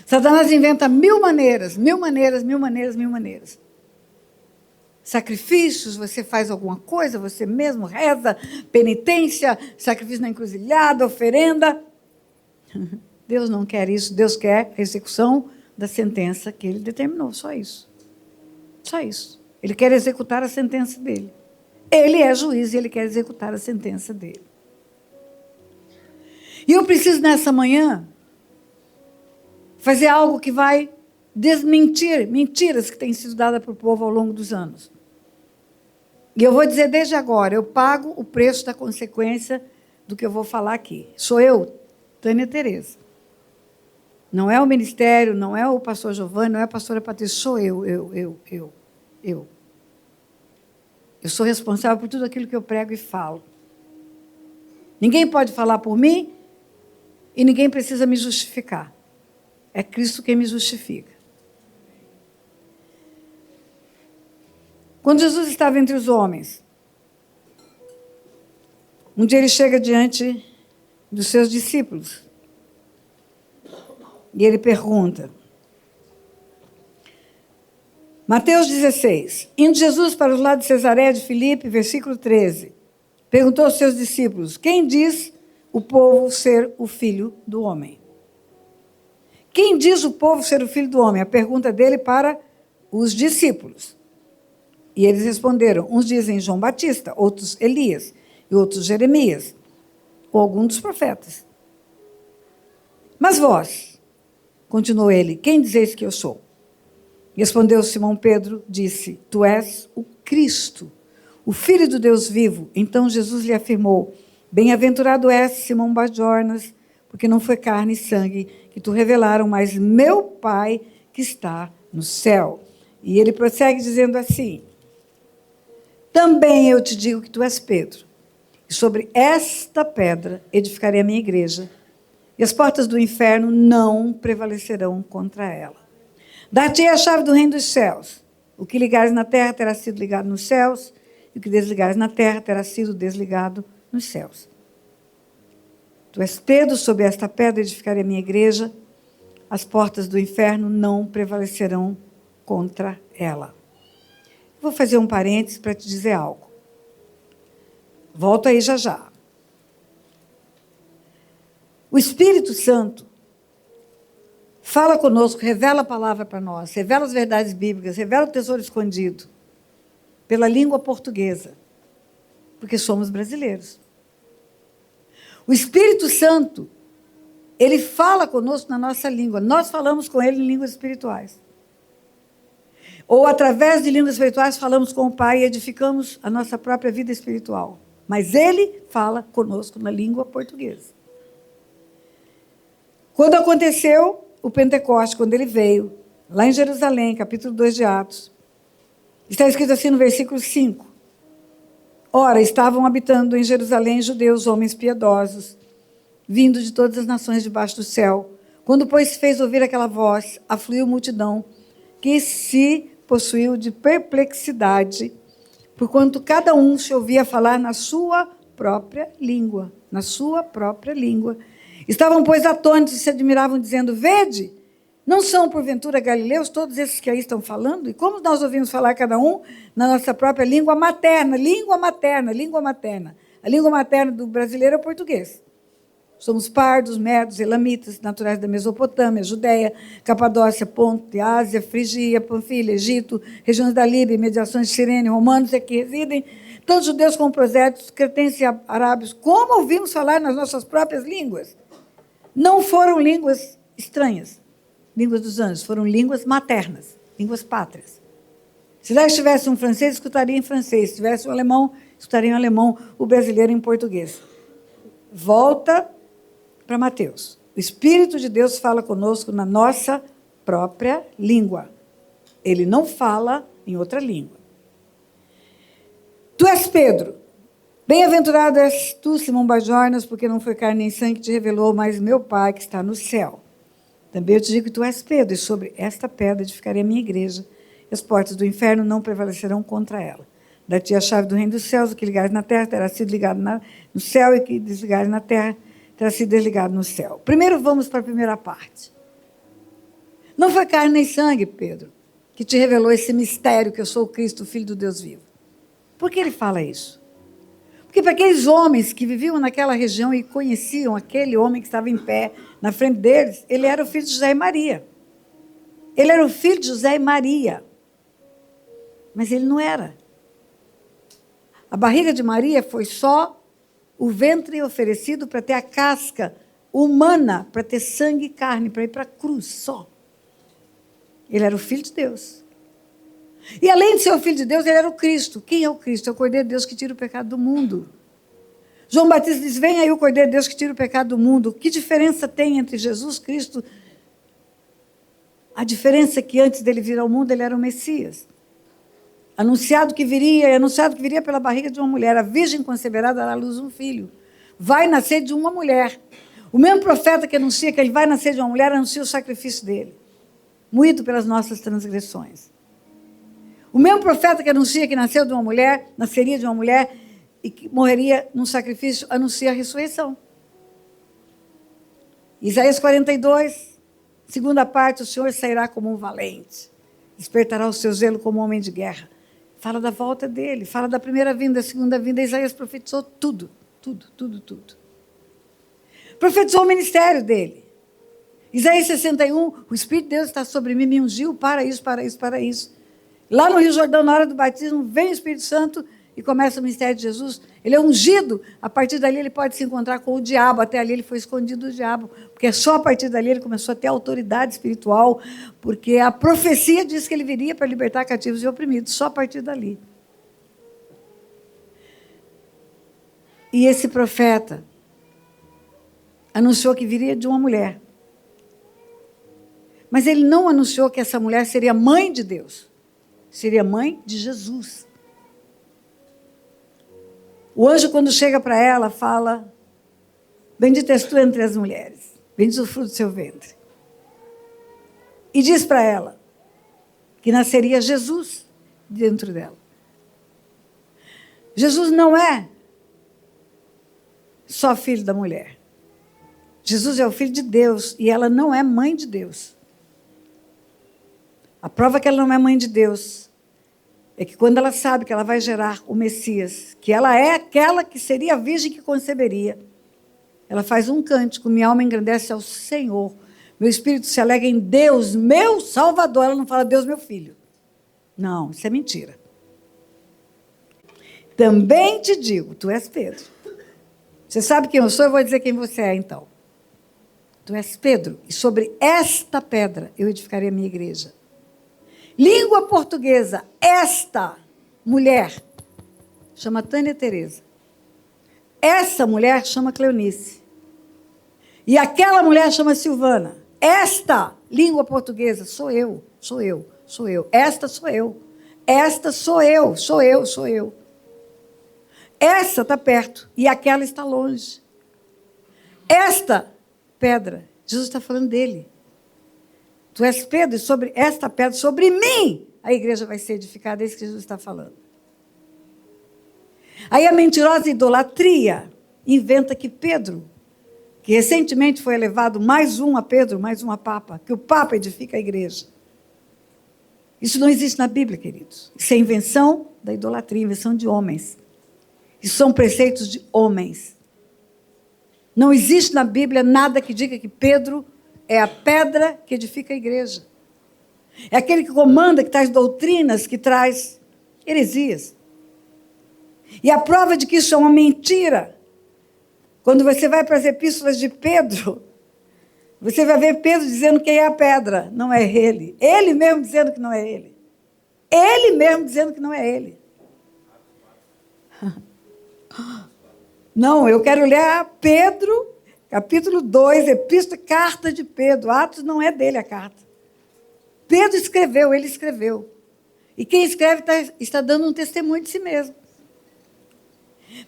Satanás inventa mil maneiras. Sacrifícios, você faz alguma coisa, você mesmo reza, penitência, sacrifício na encruzilhada, oferenda. Deus não quer isso, Deus quer a execução da sentença que ele determinou, só isso. Só isso. Ele quer executar a sentença dele. Ele é juiz e ele quer executar a sentença dele. E eu preciso, nessa manhã, fazer algo que vai desmentir mentiras que têm sido dadas para o povo ao longo dos anos. E eu vou dizer desde agora, eu pago o preço da consequência do que eu vou falar aqui. Sou eu, Tânia Tereza. Não é o ministério, não é o pastor Giovanni, não é a pastora Patrícia, sou eu. Eu sou responsável por tudo aquilo que eu prego e falo. Ninguém pode falar por mim e ninguém precisa me justificar. É Cristo quem me justifica. Quando Jesus estava entre os homens, um dia ele chega diante dos seus discípulos. E ele pergunta. Mateus 16. Indo Jesus para os lados de Cesareia de Filipe, versículo 13. Perguntou aos seus discípulos: quem diz o povo ser o filho do homem? Quem diz o povo ser o filho do homem? A pergunta dele para os discípulos. E eles responderam: uns dizem João Batista, outros Elias, e outros Jeremias, ou algum dos profetas. Mas vós, continuou ele, quem dizeis que eu sou? Respondeu Simão Pedro, disse: tu és o Cristo, o Filho do Deus vivo. Então Jesus lhe afirmou: bem-aventurado és, Simão Barjonas, porque não foi carne e sangue que tu revelaram, mas meu Pai que está no céu. E ele prossegue dizendo assim: também eu te digo que tu és Pedro, e sobre esta pedra edificarei a minha igreja, e as portas do inferno não prevalecerão contra ela. Dar-te-ei a chave do reino dos céus. O que ligares na terra terá sido ligado nos céus, e o que desligares na terra terá sido desligado nos céus. Tu és Pedro, sobre esta pedra edificarei a minha igreja, as portas do inferno não prevalecerão contra ela. Vou fazer um parênteses para te dizer algo. Volto aí já já. O Espírito Santo fala conosco, revela a palavra para nós, revela as verdades bíblicas, revela o tesouro escondido, pela língua portuguesa, porque somos brasileiros. O Espírito Santo, ele fala conosco na nossa língua, nós falamos com ele em línguas espirituais. Ou através de línguas espirituais falamos com o Pai e edificamos a nossa própria vida espiritual. Mas Ele fala conosco na língua portuguesa. Quando aconteceu o Pentecoste, quando Ele veio, lá em Jerusalém, capítulo 2 de Atos, está escrito assim no versículo 5. Ora, estavam habitando em Jerusalém judeus, homens piedosos, vindos de todas as nações debaixo do céu. Quando, pois, fez ouvir aquela voz, afluiu multidão, que se possuiu de perplexidade, porquanto cada um se ouvia falar na sua própria língua. Na sua própria língua. Estavam, pois, atônitos e se admiravam, dizendo, vede, não são, porventura, galileus todos esses que aí estão falando? E como nós ouvimos falar cada um na nossa própria língua materna, língua materna, língua materna. A língua materna do brasileiro é o português. Somos pardos, medos, elamitas, naturais da Mesopotâmia, Judéia, Capadócia, Ponto, Ásia, Frigia, Panfilha, Egito, regiões da Líbia, mediações de Cirene, romanos aqui residem, tanto judeus como prosélitos, cretenses e arábios. Como ouvimos falar nas nossas próprias línguas? Não foram línguas estranhas, línguas dos anjos, foram línguas maternas, línguas pátrias. Se lá estivesse um francês, escutaria em francês. Se tivesse um alemão, escutaria em alemão, o brasileiro em português. Volta para Mateus. O Espírito de Deus fala conosco na nossa própria língua. Ele não fala em outra língua. Tu és Pedro. Bem-aventurado és tu, Simão Bajornas, porque não foi carne nem sangue que te revelou, mas meu Pai que está no céu. Também eu te digo que tu és Pedro, e sobre esta pedra edificarei a minha igreja, e as portas do inferno não prevalecerão contra ela. Dar-te a chave do reino dos céus, o que ligares na terra terá sido ligado no céu, e o que desligares na terra terá sido desligado no céu. Primeiro vamos para a primeira parte. Não foi carne nem sangue, Pedro, que te revelou esse mistério que eu sou o Cristo, o Filho do Deus vivo. Por que ele fala isso? Porque para aqueles homens que viviam naquela região e conheciam aquele homem que estava em pé na frente deles, ele era o filho de José e Maria. Ele era o filho de José e Maria. Mas ele não era. A barriga de Maria foi só o ventre oferecido para ter a casca humana, para ter sangue e carne, para ir para a cruz, só. Ele era o Filho de Deus. E além de ser o Filho de Deus, ele era o Cristo. Quem é o Cristo? É o Cordeiro de Deus que tira o pecado do mundo. João Batista diz, vem aí o Cordeiro de Deus que tira o pecado do mundo. Que diferença tem entre Jesus Cristo? A diferença é que antes dele vir ao mundo, ele era o Messias. Anunciado que viria pela barriga de uma mulher. A virgem conceberá, dará à luz um filho. Vai nascer de uma mulher. O mesmo profeta que anuncia que ele vai nascer de uma mulher, anuncia o sacrifício dele. Moído pelas nossas transgressões. O mesmo profeta que anuncia que nasceu de uma mulher, nasceria de uma mulher e que morreria num sacrifício, anuncia a ressurreição. Isaías 42, segunda parte, o Senhor sairá como um valente, despertará o seu zelo como um homem de guerra. Fala da volta dele, fala da primeira vinda, da segunda vinda. Isaías profetizou tudo. Profetizou o ministério dele. Isaías 61, o Espírito de Deus está sobre mim, me ungiu para isso. Lá no Rio Jordão, na hora do batismo, vem o Espírito Santo e começa o ministério de Jesus. Ele é ungido, a partir dali ele pode se encontrar com o diabo, até ali ele foi escondido do diabo, porque só a partir dali ele começou a ter autoridade espiritual, porque a profecia diz que ele viria para libertar cativos e oprimidos, só a partir dali. E esse profeta anunciou que viria de uma mulher. Mas ele não anunciou que essa mulher seria mãe de Deus. Seria mãe de Jesus. O anjo, quando chega para ela, fala, bendita és tu entre as mulheres, bendito o fruto do seu ventre. E diz para ela que nasceria Jesus dentro dela. Jesus não é só filho da mulher. Jesus é o filho de Deus e ela não é mãe de Deus. A prova que ela não é mãe de Deus é que quando ela sabe que ela vai gerar o Messias, que ela é aquela que seria a virgem que conceberia, ela faz um cântico, minha alma engrandece ao Senhor, meu espírito se alegra em Deus, meu Salvador. Ela não fala Deus, meu filho. Não, isso é mentira. Também te digo, tu és Pedro. Você sabe quem eu sou, eu vou dizer quem você é então. Tu és Pedro, e sobre esta pedra eu edificarei a minha igreja. Língua portuguesa, esta mulher chama Tânia Teresa. Essa mulher chama Cleonice. E aquela mulher chama Silvana. Esta língua portuguesa sou eu, sou eu, sou eu. Esta sou eu. Esta sou eu, sou eu, sou eu. Essa está perto e aquela está longe. Esta pedra, Jesus está falando dele. Tu és Pedro, e sobre esta pedra, sobre mim, a igreja vai ser edificada. É isso que Jesus está falando. Aí a mentirosa idolatria inventa que Pedro, que recentemente foi elevado mais um a Pedro, mais uma papa, que o papa edifica a igreja. Isso não existe na Bíblia, queridos. Isso é invenção da idolatria, invenção de homens. Isso são preceitos de homens. Não existe na Bíblia nada que diga que Pedro é a pedra que edifica a igreja. É aquele que comanda, que traz doutrinas, que traz heresias. E a prova de que isso é uma mentira, quando você vai para as epístolas de Pedro, você vai ver Pedro dizendo quem é a pedra, não é ele. Ele mesmo dizendo que não é ele. Ele mesmo dizendo que não é ele. Não, eu quero ler Pedro, capítulo 2, epístola, carta de Pedro. Atos não é dele a carta. Pedro escreveu, ele escreveu. E quem escreve está dando um testemunho de si mesmo.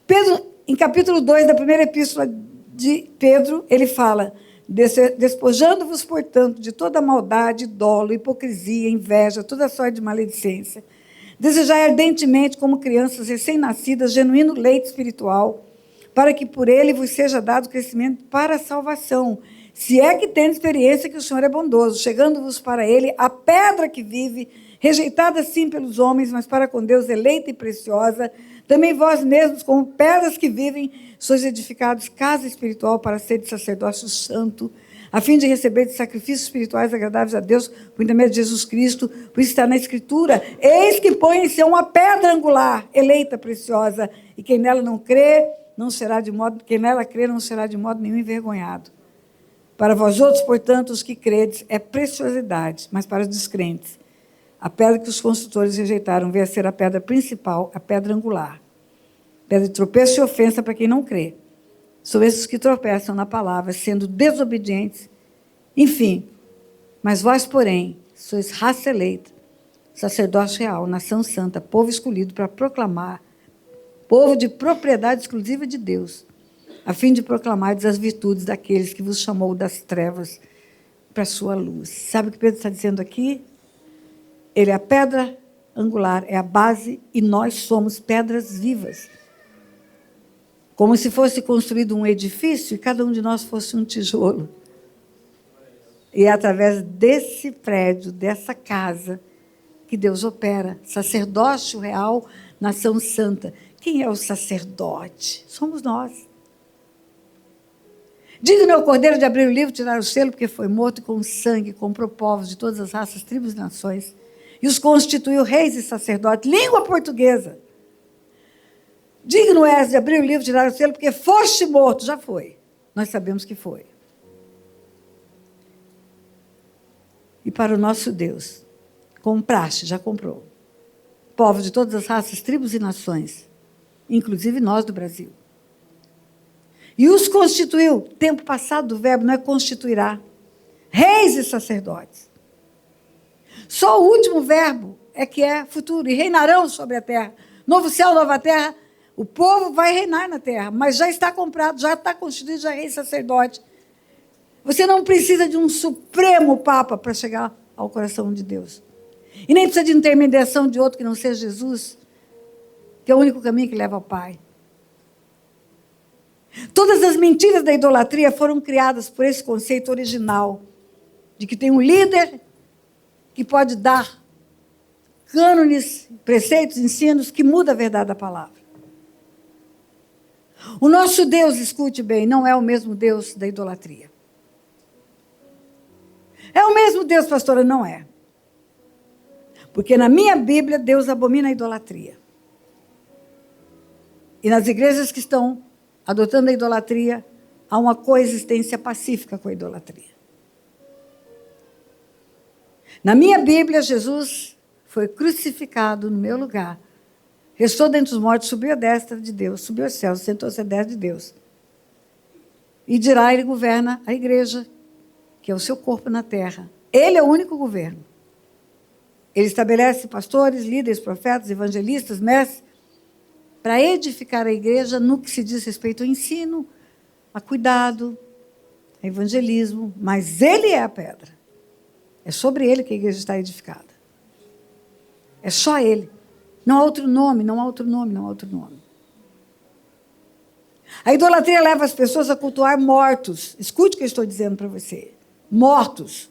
Pedro, em capítulo 2 da primeira epístola de Pedro, ele fala: despojando-vos, portanto, de toda maldade, dolo, hipocrisia, inveja, toda sorte de maledicência, desejai ardentemente, como crianças recém-nascidas, genuíno leite espiritual, para que por ele vos seja dado crescimento para a salvação, se é que tem experiência que o Senhor é bondoso, chegando-vos para ele a pedra que vive, rejeitada sim pelos homens, mas para com Deus eleita e preciosa. Também vós mesmos, como pedras que vivem, sois edificados casa espiritual para ser de sacerdócio santo, a fim de receber de sacrifícios espirituais agradáveis a Deus, por intermédio de Jesus Cristo. Por isso está na Escritura: eis que põe em ser uma pedra angular, eleita, preciosa, e quem nela não crê, não será de modo, quem nela crê não será de modo nenhum envergonhado. Para vós outros, portanto, os que credes, é preciosidade, mas para os descrentes, a pedra que os construtores rejeitaram veio a ser a pedra principal, a pedra angular. Pedra de tropeço e ofensa para quem não crê. São esses que tropeçam na palavra, sendo desobedientes. Enfim, mas vós, porém, sois raça eleita, sacerdócio real, nação santa, povo escolhido para proclamar, povo de propriedade exclusiva de Deus, a fim de proclamar as virtudes daqueles que vos chamou das trevas para a sua luz. Sabe o que Pedro está dizendo aqui? Ele é a pedra angular, é a base, e nós somos pedras vivas. Como se fosse construído um edifício e cada um de nós fosse um tijolo. E é através desse prédio, dessa casa, que Deus opera. Sacerdócio real, nação santa. Quem é o sacerdote? Somos nós. Digno é o cordeiro de abrir o livro, tirar o selo, porque foi morto, e com sangue comprou povos de todas as raças, tribos e nações, e os constituiu reis e sacerdotes. Língua portuguesa. Digno és de abrir o livro, tirar o selo, porque foste morto. Já foi. Nós sabemos que foi. E para o nosso Deus, compraste, já comprou, povos de todas as raças, tribos e nações, inclusive nós do Brasil. E os constituiu, tempo passado do verbo, não é constituirá, reis e sacerdotes. Só o último verbo é que é futuro, e reinarão sobre a terra. Novo céu, nova terra, o povo vai reinar na terra, mas já está comprado, já está constituído, já é rei e sacerdote. Você não precisa de um supremo papa para chegar ao coração de Deus. E nem precisa de intermediação de outro que não seja Jesus, que é o único caminho que leva ao Pai. Todas as mentiras da idolatria foram criadas por esse conceito original, de que tem um líder que pode dar cânones, preceitos, ensinos, que muda a verdade da palavra. O nosso Deus, escute bem, não é o mesmo Deus da idolatria. É o mesmo Deus, pastora? Não é. Porque na minha Bíblia, Deus abomina a idolatria. E nas igrejas que estão adotando a idolatria, há uma coexistência pacífica com a idolatria. Na minha Bíblia, Jesus foi crucificado no meu lugar, restou dentre os mortos, subiu à destra de Deus, subiu aos céus, sentou-se à destra de Deus. E dirá, ele governa a igreja, que é o seu corpo na terra. Ele é o único governo. Ele estabelece pastores, líderes, profetas, evangelistas, mestres, para edificar a igreja no que se diz respeito ao ensino, a cuidado, a evangelismo. Mas ele é a pedra. É sobre ele que a igreja está edificada. É só ele. Não há outro nome, não há outro nome, não há outro nome. A idolatria leva as pessoas a cultuar mortos. Escute o que eu estou dizendo para você. Mortos.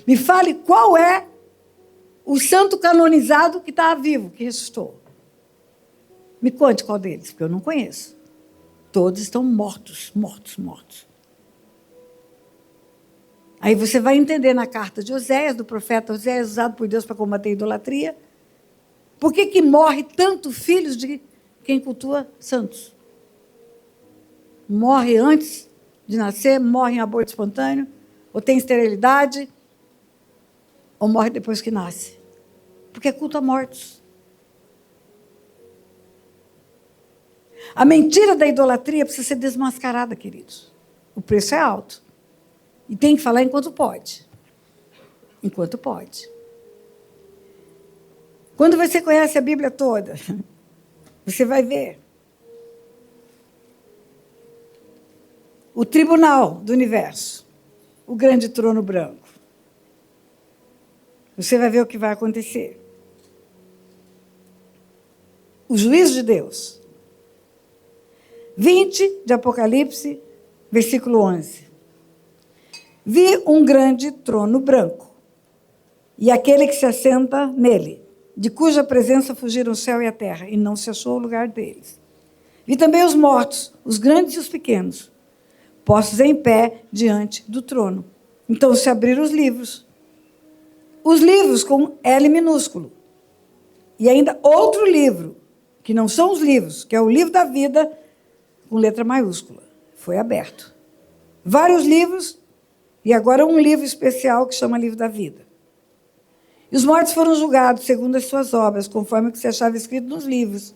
Me fale qual é o santo canonizado que está vivo, que ressuscitou. Me conte qual deles, porque eu não conheço. Todos estão mortos, mortos, mortos. Aí você vai entender na carta de Oséias, do profeta Oséias, usado por Deus para combater a idolatria, por que morre tanto filhos de quem cultua santos? Morre antes de nascer, morre em aborto espontâneo, ou tem esterilidade, ou morre depois que nasce. Porque cultua mortos. A mentira da idolatria precisa ser desmascarada, queridos. O preço é alto. E tem que falar enquanto pode. Enquanto pode. Quando você conhece a Bíblia toda, você vai ver o tribunal do universo, o grande trono branco. Você vai ver o que vai acontecer. O juízo de Deus. 20 de Apocalipse, versículo 11. Vi um grande trono branco, e aquele que se assenta nele, de cuja presença fugiram o céu e a terra, e não se achou o lugar deles. Vi também os mortos, os grandes e os pequenos, postos em pé diante do trono. Então se abriram os livros com L minúsculo, e ainda outro livro, que não são os livros, que é o livro da vida, com letra maiúscula, foi aberto. Vários livros, e agora um livro especial que chama Livro da Vida. E os mortos foram julgados segundo as suas obras, conforme o que se achava escrito nos livros.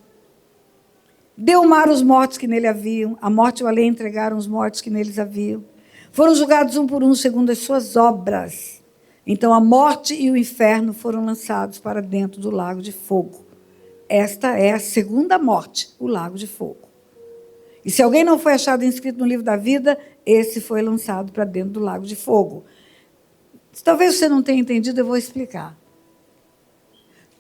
Deu o mar os mortos que nele haviam, a morte e o além entregaram os mortos que neles haviam. Foram julgados um por um segundo as suas obras. Então a morte e o inferno foram lançados para dentro do lago de fogo. Esta é a segunda morte, o lago de fogo. E se alguém não foi achado inscrito no livro da vida, esse foi lançado para dentro do lago de fogo. Talvez você não tenha entendido, eu vou explicar.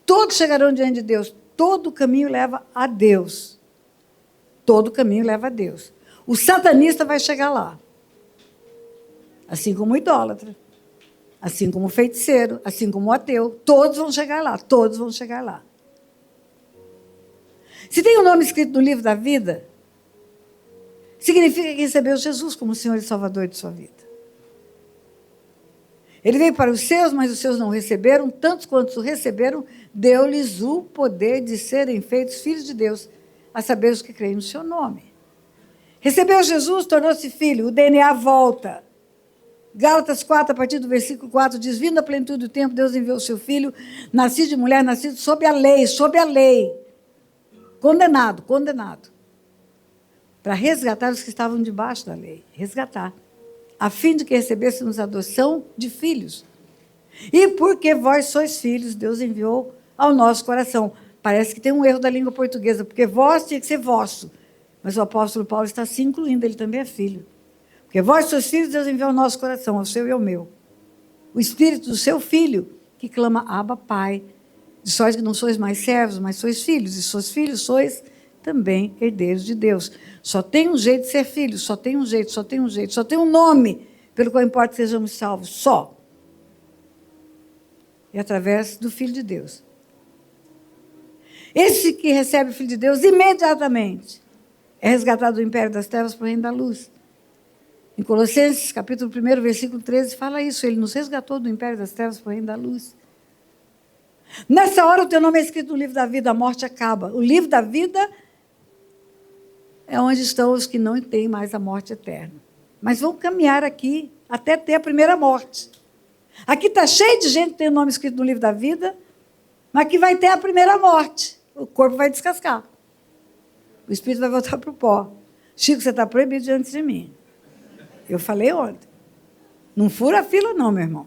Todos chegarão diante de Deus. Todo caminho leva a Deus. Todo caminho leva a Deus. O satanista vai chegar lá. Assim como o idólatra. Assim como o feiticeiro. Assim como o ateu. Todos vão chegar lá. Todos vão chegar lá. Se tem um nome escrito no livro da vida, significa que recebeu Jesus como Senhor e Salvador de sua vida. Ele veio para os seus, mas os seus não receberam. Tantos quantos o receberam, deu-lhes o poder de serem feitos filhos de Deus, a saber os que creem no seu nome. Recebeu Jesus, tornou-se filho, o DNA volta. Gálatas 4, a partir do versículo 4, diz: vindo a plenitude do tempo, Deus enviou o seu filho, nascido de mulher, nascido sob a lei. Condenado, para resgatar os que estavam debaixo da lei. Resgatar. A fim de que recebêssemos a adoção de filhos. E porque vós sois filhos, Deus enviou ao nosso coração. Parece que tem um erro da língua portuguesa, porque vós tinha que ser vosso. Mas o apóstolo Paulo está se incluindo, ele também é filho. Porque vós sois filhos, Deus enviou ao nosso coração, ao seu e ao meu. O espírito do seu filho, que clama, Abba, Pai. De sorte que não sois mais servos, mas sois filhos. E sois filhos, sois também herdeiros de Deus. Só tem um jeito de ser filho, só tem um jeito, só tem um nome pelo qual importa que sejamos salvos, só. É através do Filho de Deus. Esse que recebe o Filho de Deus, imediatamente, é resgatado do império das trevas para o reino da luz. Em Colossenses, capítulo 1, versículo 13, fala isso, ele nos resgatou do império das trevas para o reino da luz. Nessa hora, o teu nome é escrito no livro da vida, a morte acaba. O livro da vida é onde estão os que não têm mais a morte eterna. Mas vão caminhar aqui até ter a primeira morte. Aqui está cheio de gente que tem o nome escrito no livro da vida, mas que vai ter a primeira morte. O corpo vai descascar. O espírito vai voltar para o pó. Chico, você está proibido diante de mim. Eu falei ontem. Não fura a fila não, meu irmão.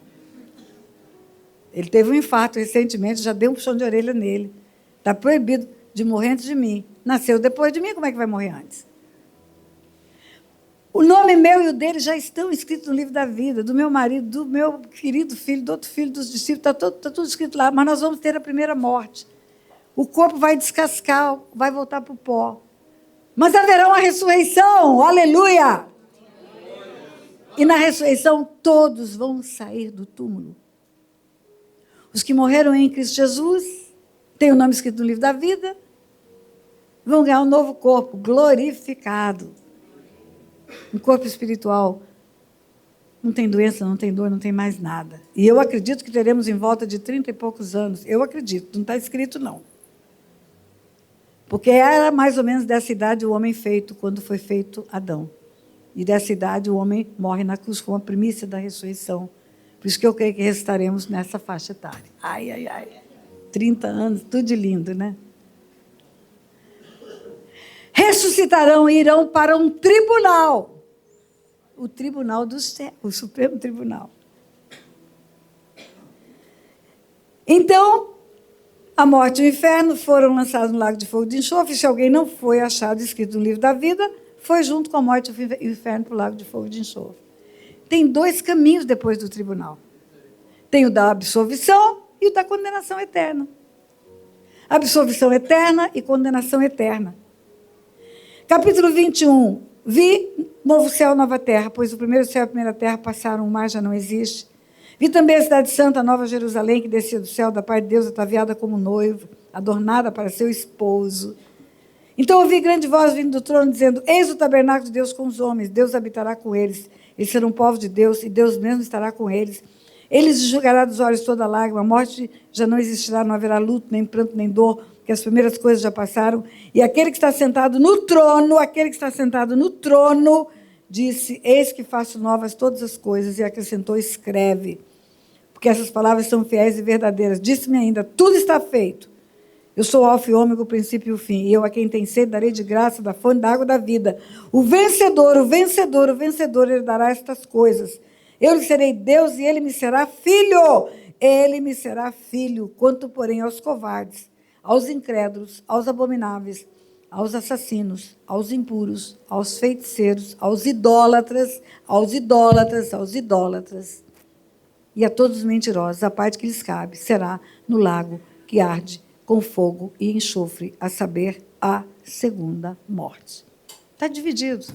Ele teve um infarto recentemente, já dei um puxão de orelha nele. Está proibido de morrer antes de mim. Nasceu depois de mim, como é que vai morrer antes? O nome meu e o dele já estão escritos no livro da vida, do meu marido, do meu querido filho, do outro filho, dos discípulos, está tudo escrito lá, mas nós vamos ter a primeira morte. O corpo vai descascar, vai voltar para o pó. Mas haverá uma ressurreição, aleluia! E na ressurreição todos vão sair do túmulo. Os que morreram em Cristo Jesus, têm o nome escrito no livro da vida, vão ganhar um novo corpo, glorificado. Um corpo espiritual. Não tem doença, não tem dor, não tem mais nada. E eu acredito que teremos em volta de 30 e poucos anos. Eu acredito, não está escrito não. Porque era mais ou menos dessa idade o homem feito, quando foi feito Adão. E dessa idade o homem morre na cruz com a primícia da ressurreição. Por isso que eu creio que restaremos nessa faixa etária. Ai, ai, ai. 30 anos, tudo de lindo, né? Ressuscitarão e irão para um tribunal. O tribunal do céu, o Supremo Tribunal. Então, a morte e o inferno foram lançados no lago de fogo de enxofre. Se alguém não foi achado escrito no livro da vida, foi junto com a morte e o inferno para o lago de fogo de enxofre. Tem dois caminhos depois do tribunal. Tem o da absolvição e o da condenação eterna. Absolvição eterna e condenação eterna. Capítulo 21. Vi novo céu, nova terra, pois o primeiro céu e a primeira terra passaram, o mar já não existe. Vi também a cidade santa, a nova Jerusalém, que descia do céu da parte de Deus, ataviada como noivo, adornada para seu esposo. Então ouvi grande voz vindo do trono, dizendo: eis o tabernáculo de Deus com os homens, Deus habitará com eles. Eles serão povo de Deus, e Deus mesmo estará com eles. Eles enxugará dos olhos toda lágrima, a morte já não existirá, não haverá luto, nem pranto, nem dor, porque as primeiras coisas já passaram. E aquele que está sentado no trono, disse: eis que faço novas todas as coisas, e acrescentou: escreve, porque essas palavras são fiéis e verdadeiras. Disse-me ainda: tudo está feito. Eu sou o alfa e o ômega, o princípio e o fim. E eu a quem tem sede darei de graça da fonte da água da vida. O vencedor, herdará estas coisas. Eu lhe serei Deus e ele me será filho. Ele me será filho. Quanto, porém, aos covardes, aos incrédulos, aos abomináveis, aos assassinos, aos impuros, aos feiticeiros, aos idólatras, e a todos os mentirosos, a parte que lhes cabe será no lago que arde com fogo e enxofre, a saber, a segunda morte. Está dividido.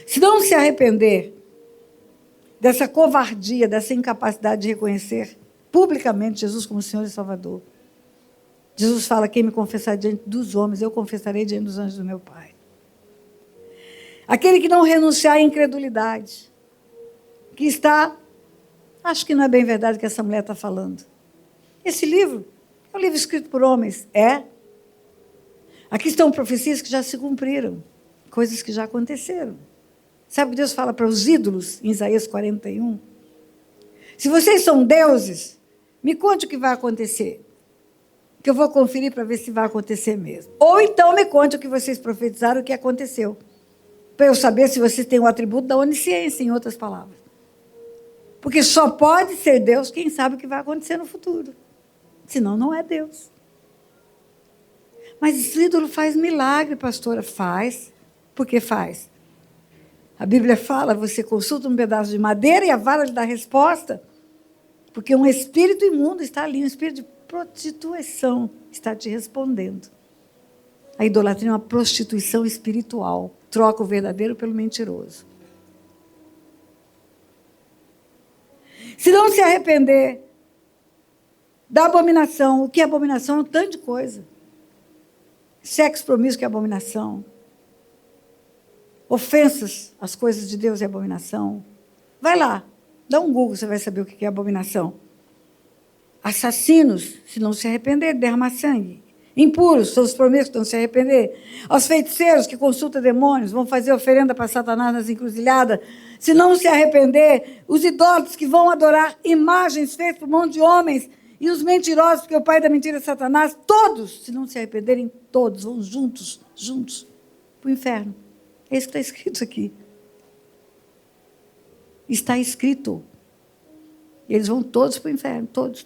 Se não se arrepender dessa covardia, dessa incapacidade de reconhecer publicamente Jesus como Senhor e Salvador, Jesus fala: quem me confessar diante dos homens, eu confessarei diante dos anjos do meu Pai. Aquele que não renunciar à incredulidade, que está... Acho que não é bem verdade o que essa mulher está falando. Esse livro é um livro escrito por homens. É. Aqui estão profecias que já se cumpriram, coisas que já aconteceram. Sabe o que Deus fala para os ídolos, em Isaías 41? Se vocês são deuses, me conte o que vai acontecer, que eu vou conferir para ver se vai acontecer mesmo. Ou então me conte o que vocês profetizaram, o que aconteceu, para eu saber se vocês têm o atributo da onisciência, em outras palavras. Porque só pode ser Deus quem sabe o que vai acontecer no futuro. Senão, não é Deus. Mas esse ídolo faz milagre, pastora. Faz. Por que faz? A Bíblia fala: você consulta um pedaço de madeira e a vara lhe dá resposta. Porque um espírito imundo está ali, um espírito de prostituição está te respondendo. A idolatria é uma prostituição espiritual. Troca o verdadeiro pelo mentiroso. Se não se arrepender da abominação, o que é abominação? É um tanto de coisa. Sexo promíscuo é abominação. Ofensas às coisas de Deus é abominação. Vai lá, dá um Google, você vai saber o que é abominação. Assassinos, se não se arrepender, derramar sangue. Impuros, são os promíscuos que não se arrepender. Aos feiticeiros que consultam demônios, vão fazer oferenda para Satanás nas encruzilhadas, se não se arrepender. Os idólatras que vão adorar imagens feitas por mão de homens E os mentirosos, porque o pai da mentira é Satanás, todos, se não se arrependerem, todos vão juntos para o inferno. É isso que está escrito aqui. Está escrito. Eles vão todos para o inferno, todos.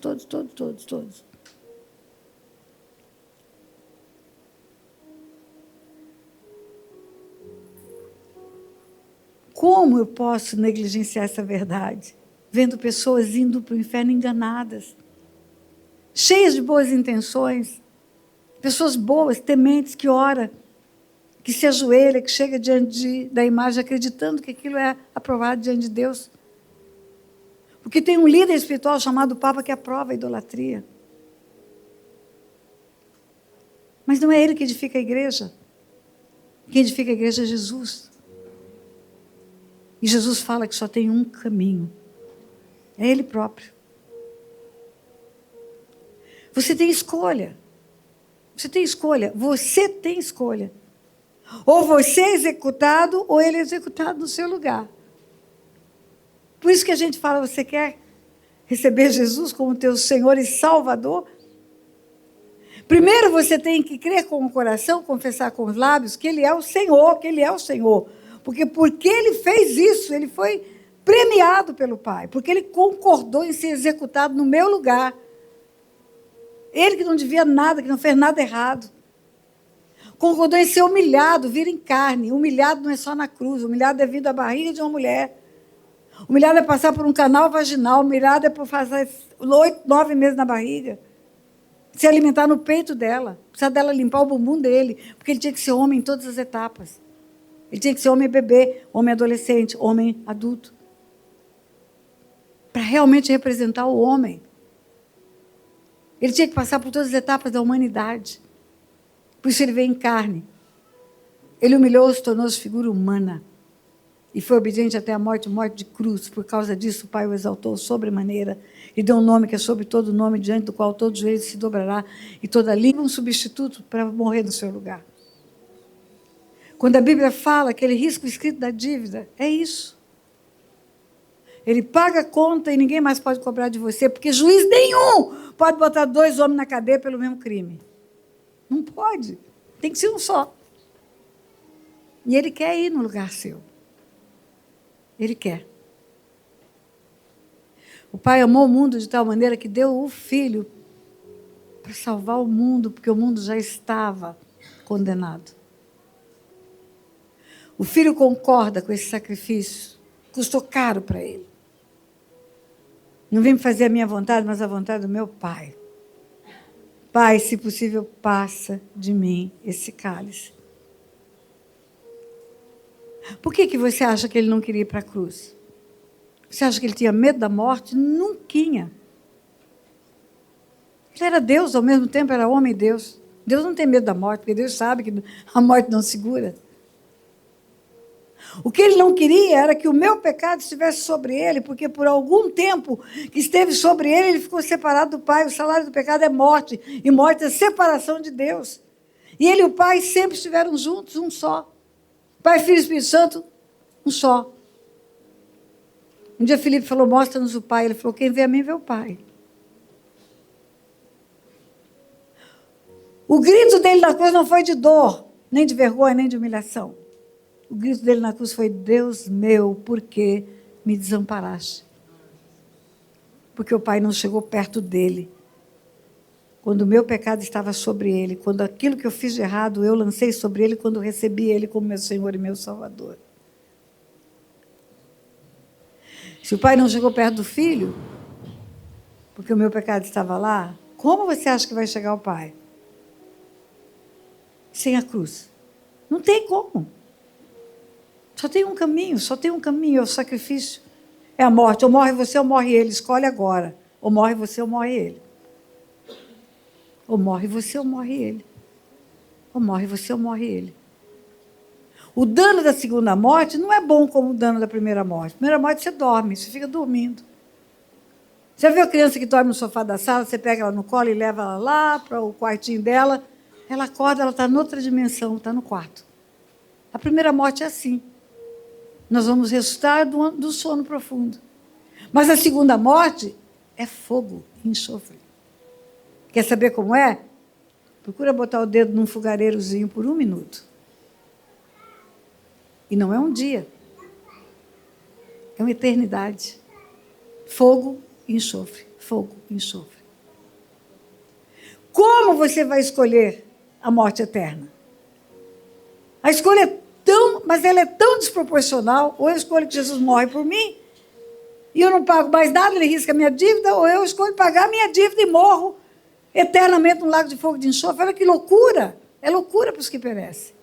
Como eu posso negligenciar essa verdade? Vendo pessoas indo para o inferno enganadas, cheias de boas intenções, pessoas boas, tementes, que ora, que se ajoelha, que chega diante da imagem acreditando que aquilo é aprovado diante de Deus. Porque tem um líder espiritual chamado Papa que aprova a idolatria. Mas não é ele que edifica a igreja. Quem edifica a igreja é Jesus. E Jesus fala que só tem um caminho. É Ele próprio. Você tem escolha. Você tem escolha. Você tem escolha. Ou você é executado, ou Ele é executado no seu lugar. Por isso que a gente fala, você quer receber Jesus como teu Senhor e Salvador? Primeiro você tem que crer com o coração, confessar com os lábios que Ele é o Senhor, que Ele é o Senhor. Porque Ele fez isso, Ele foi premiado pelo Pai, porque Ele concordou em ser executado no meu lugar. Ele que não devia nada, que não fez nada errado. Concordou em ser humilhado, vir em carne. Humilhado não é só na cruz, humilhado é vir da barriga de uma mulher. Humilhado é passar por um canal vaginal, humilhado é por passar 8, 9 meses na barriga. Se alimentar no peito dela, precisar dela limpar o bumbum dele, porque ele tinha que ser homem em todas as etapas. Ele tinha que ser homem bebê, homem adolescente, homem adulto. Para realmente representar o homem. Ele tinha que passar por todas as etapas da humanidade. Por isso ele veio em carne. Ele humilhou-se, tornou-se figura humana. E foi obediente até a morte de cruz. Por causa disso, o Pai o exaltou sobremaneira. E deu um nome que é sobre todo nome, diante do qual todo joelho se dobrará. E toda língua um substituto para morrer no seu lugar. Quando a Bíblia fala aquele risco escrito da dívida, é isso. Ele paga a conta e ninguém mais pode cobrar de você, porque juiz nenhum pode botar 2 homens na cadeia pelo mesmo crime. Não pode. Tem que ser um só. E ele quer ir no lugar seu. Ele quer. O Pai amou o mundo de tal maneira que deu o Filho para salvar o mundo, porque o mundo já estava condenado. O Filho concorda com esse sacrifício. Custou caro para ele. Não vem fazer a minha vontade, mas a vontade do meu Pai. Pai, se possível, passa de mim esse cálice. Por que você acha que ele não queria ir para a cruz? Você acha que ele tinha medo da morte? Nunca. Ele era Deus, ao mesmo tempo era homem e Deus. Deus não tem medo da morte, porque Deus sabe que a morte não segura. O que ele não queria era que o meu pecado estivesse sobre ele, porque por algum tempo que esteve sobre ele, ele ficou separado do Pai. O salário do pecado é morte, e morte é separação de Deus. E ele e o Pai sempre estiveram juntos, um só. Pai, Filho e Espírito Santo, um só. Um dia Filipe falou, mostra-nos o Pai. Ele falou, quem vê a mim vê o Pai. O grito dele na cruz não foi de dor, nem de vergonha, nem de humilhação. O grito dele na cruz foi, Deus meu, por que me desamparaste? Porque o Pai não chegou perto dele. Quando o meu pecado estava sobre ele, quando aquilo que eu fiz de errado, eu lancei sobre ele, quando recebi ele como meu Senhor e meu Salvador. Se o Pai não chegou perto do Filho, porque o meu pecado estava lá, como você acha que vai chegar ao Pai? Sem a cruz. Não tem como. Só tem um caminho, é o sacrifício. É a morte, ou morre você ou morre ele, escolhe agora. Ou morre você ou morre ele. Ou morre você ou morre ele. Ou morre você ou morre ele. O dano da segunda morte não é bom como o dano da primeira morte. Primeira morte você dorme, você fica dormindo. Já viu a criança que dorme no sofá da sala, você pega ela no colo e leva ela lá para o quartinho dela, ela acorda, ela está noutra dimensão, está no quarto. A primeira morte é assim. Nós vamos ressuscitar do sono profundo. Mas a segunda morte é fogo e enxofre. Quer saber como é? Procura botar o dedo num fogareirozinho por 1 minuto. E não é um dia. É uma eternidade. Fogo e enxofre. Fogo e enxofre. Como você vai escolher a morte eterna? A escolha é mas ela é tão desproporcional. Ou eu escolho que Jesus morre por mim, e eu não pago mais nada, ele risca a minha dívida, ou eu escolho pagar a minha dívida e morro eternamente no lago de fogo de enxofre. Olha que loucura. É loucura para os que perecem.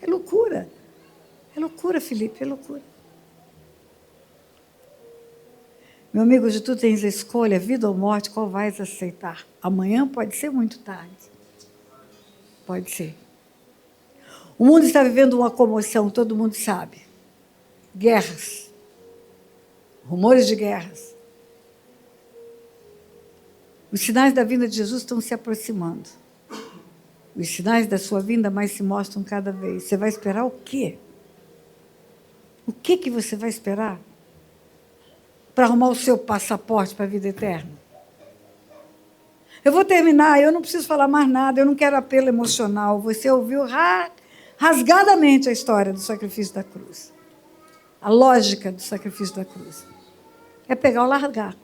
É loucura. É loucura, Felipe, é loucura. Meu amigo, hoje tu tens a escolha, vida ou morte, qual vais aceitar? Amanhã pode ser muito tarde. Pode ser. O mundo está vivendo uma comoção, todo mundo sabe. Guerras. Rumores de guerras. Os sinais da vinda de Jesus estão se aproximando. Os sinais da sua vinda mais se mostram cada vez. Você vai esperar o quê? O que você vai esperar? Para arrumar o seu passaporte para a vida eterna? Eu vou terminar, eu não preciso falar mais nada, eu não quero apelo emocional. Você ouviu rasgadamente a história do sacrifício da cruz. A lógica do sacrifício da cruz. É pegar ou largar.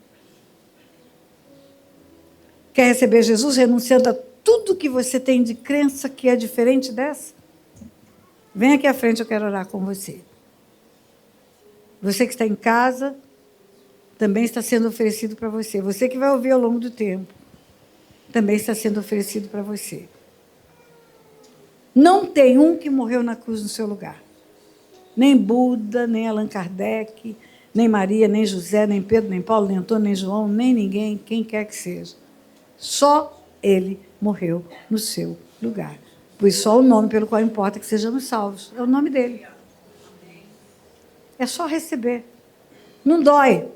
Quer receber Jesus renunciando a tudo que você tem de crença que é diferente dessa? Vem aqui à frente, eu quero orar com você. Você que está em casa, também está sendo oferecido para você. Você que vai ouvir ao longo do tempo, também está sendo oferecido para você. Não tem um que morreu na cruz no seu lugar. Nem Buda, nem Allan Kardec, nem Maria, nem José, nem Pedro, nem Paulo, nem Antônio, nem João, nem ninguém, quem quer que seja. Só ele morreu no seu lugar. Pois só o nome pelo qual importa que sejamos salvos. É o nome dele. É só receber. Não dói.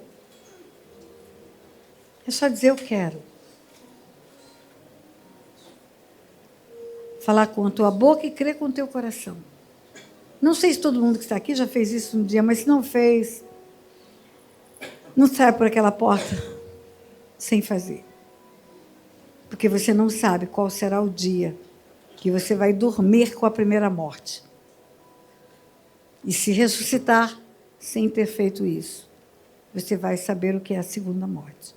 É só dizer eu quero. Falar com a tua boca e crer com o teu coração. Não sei se todo mundo que está aqui já fez isso um dia, mas se não fez, não sai por aquela porta sem fazer. Porque você não sabe qual será o dia que você vai dormir com a primeira morte. E se ressuscitar sem ter feito isso, você vai saber o que é a segunda morte.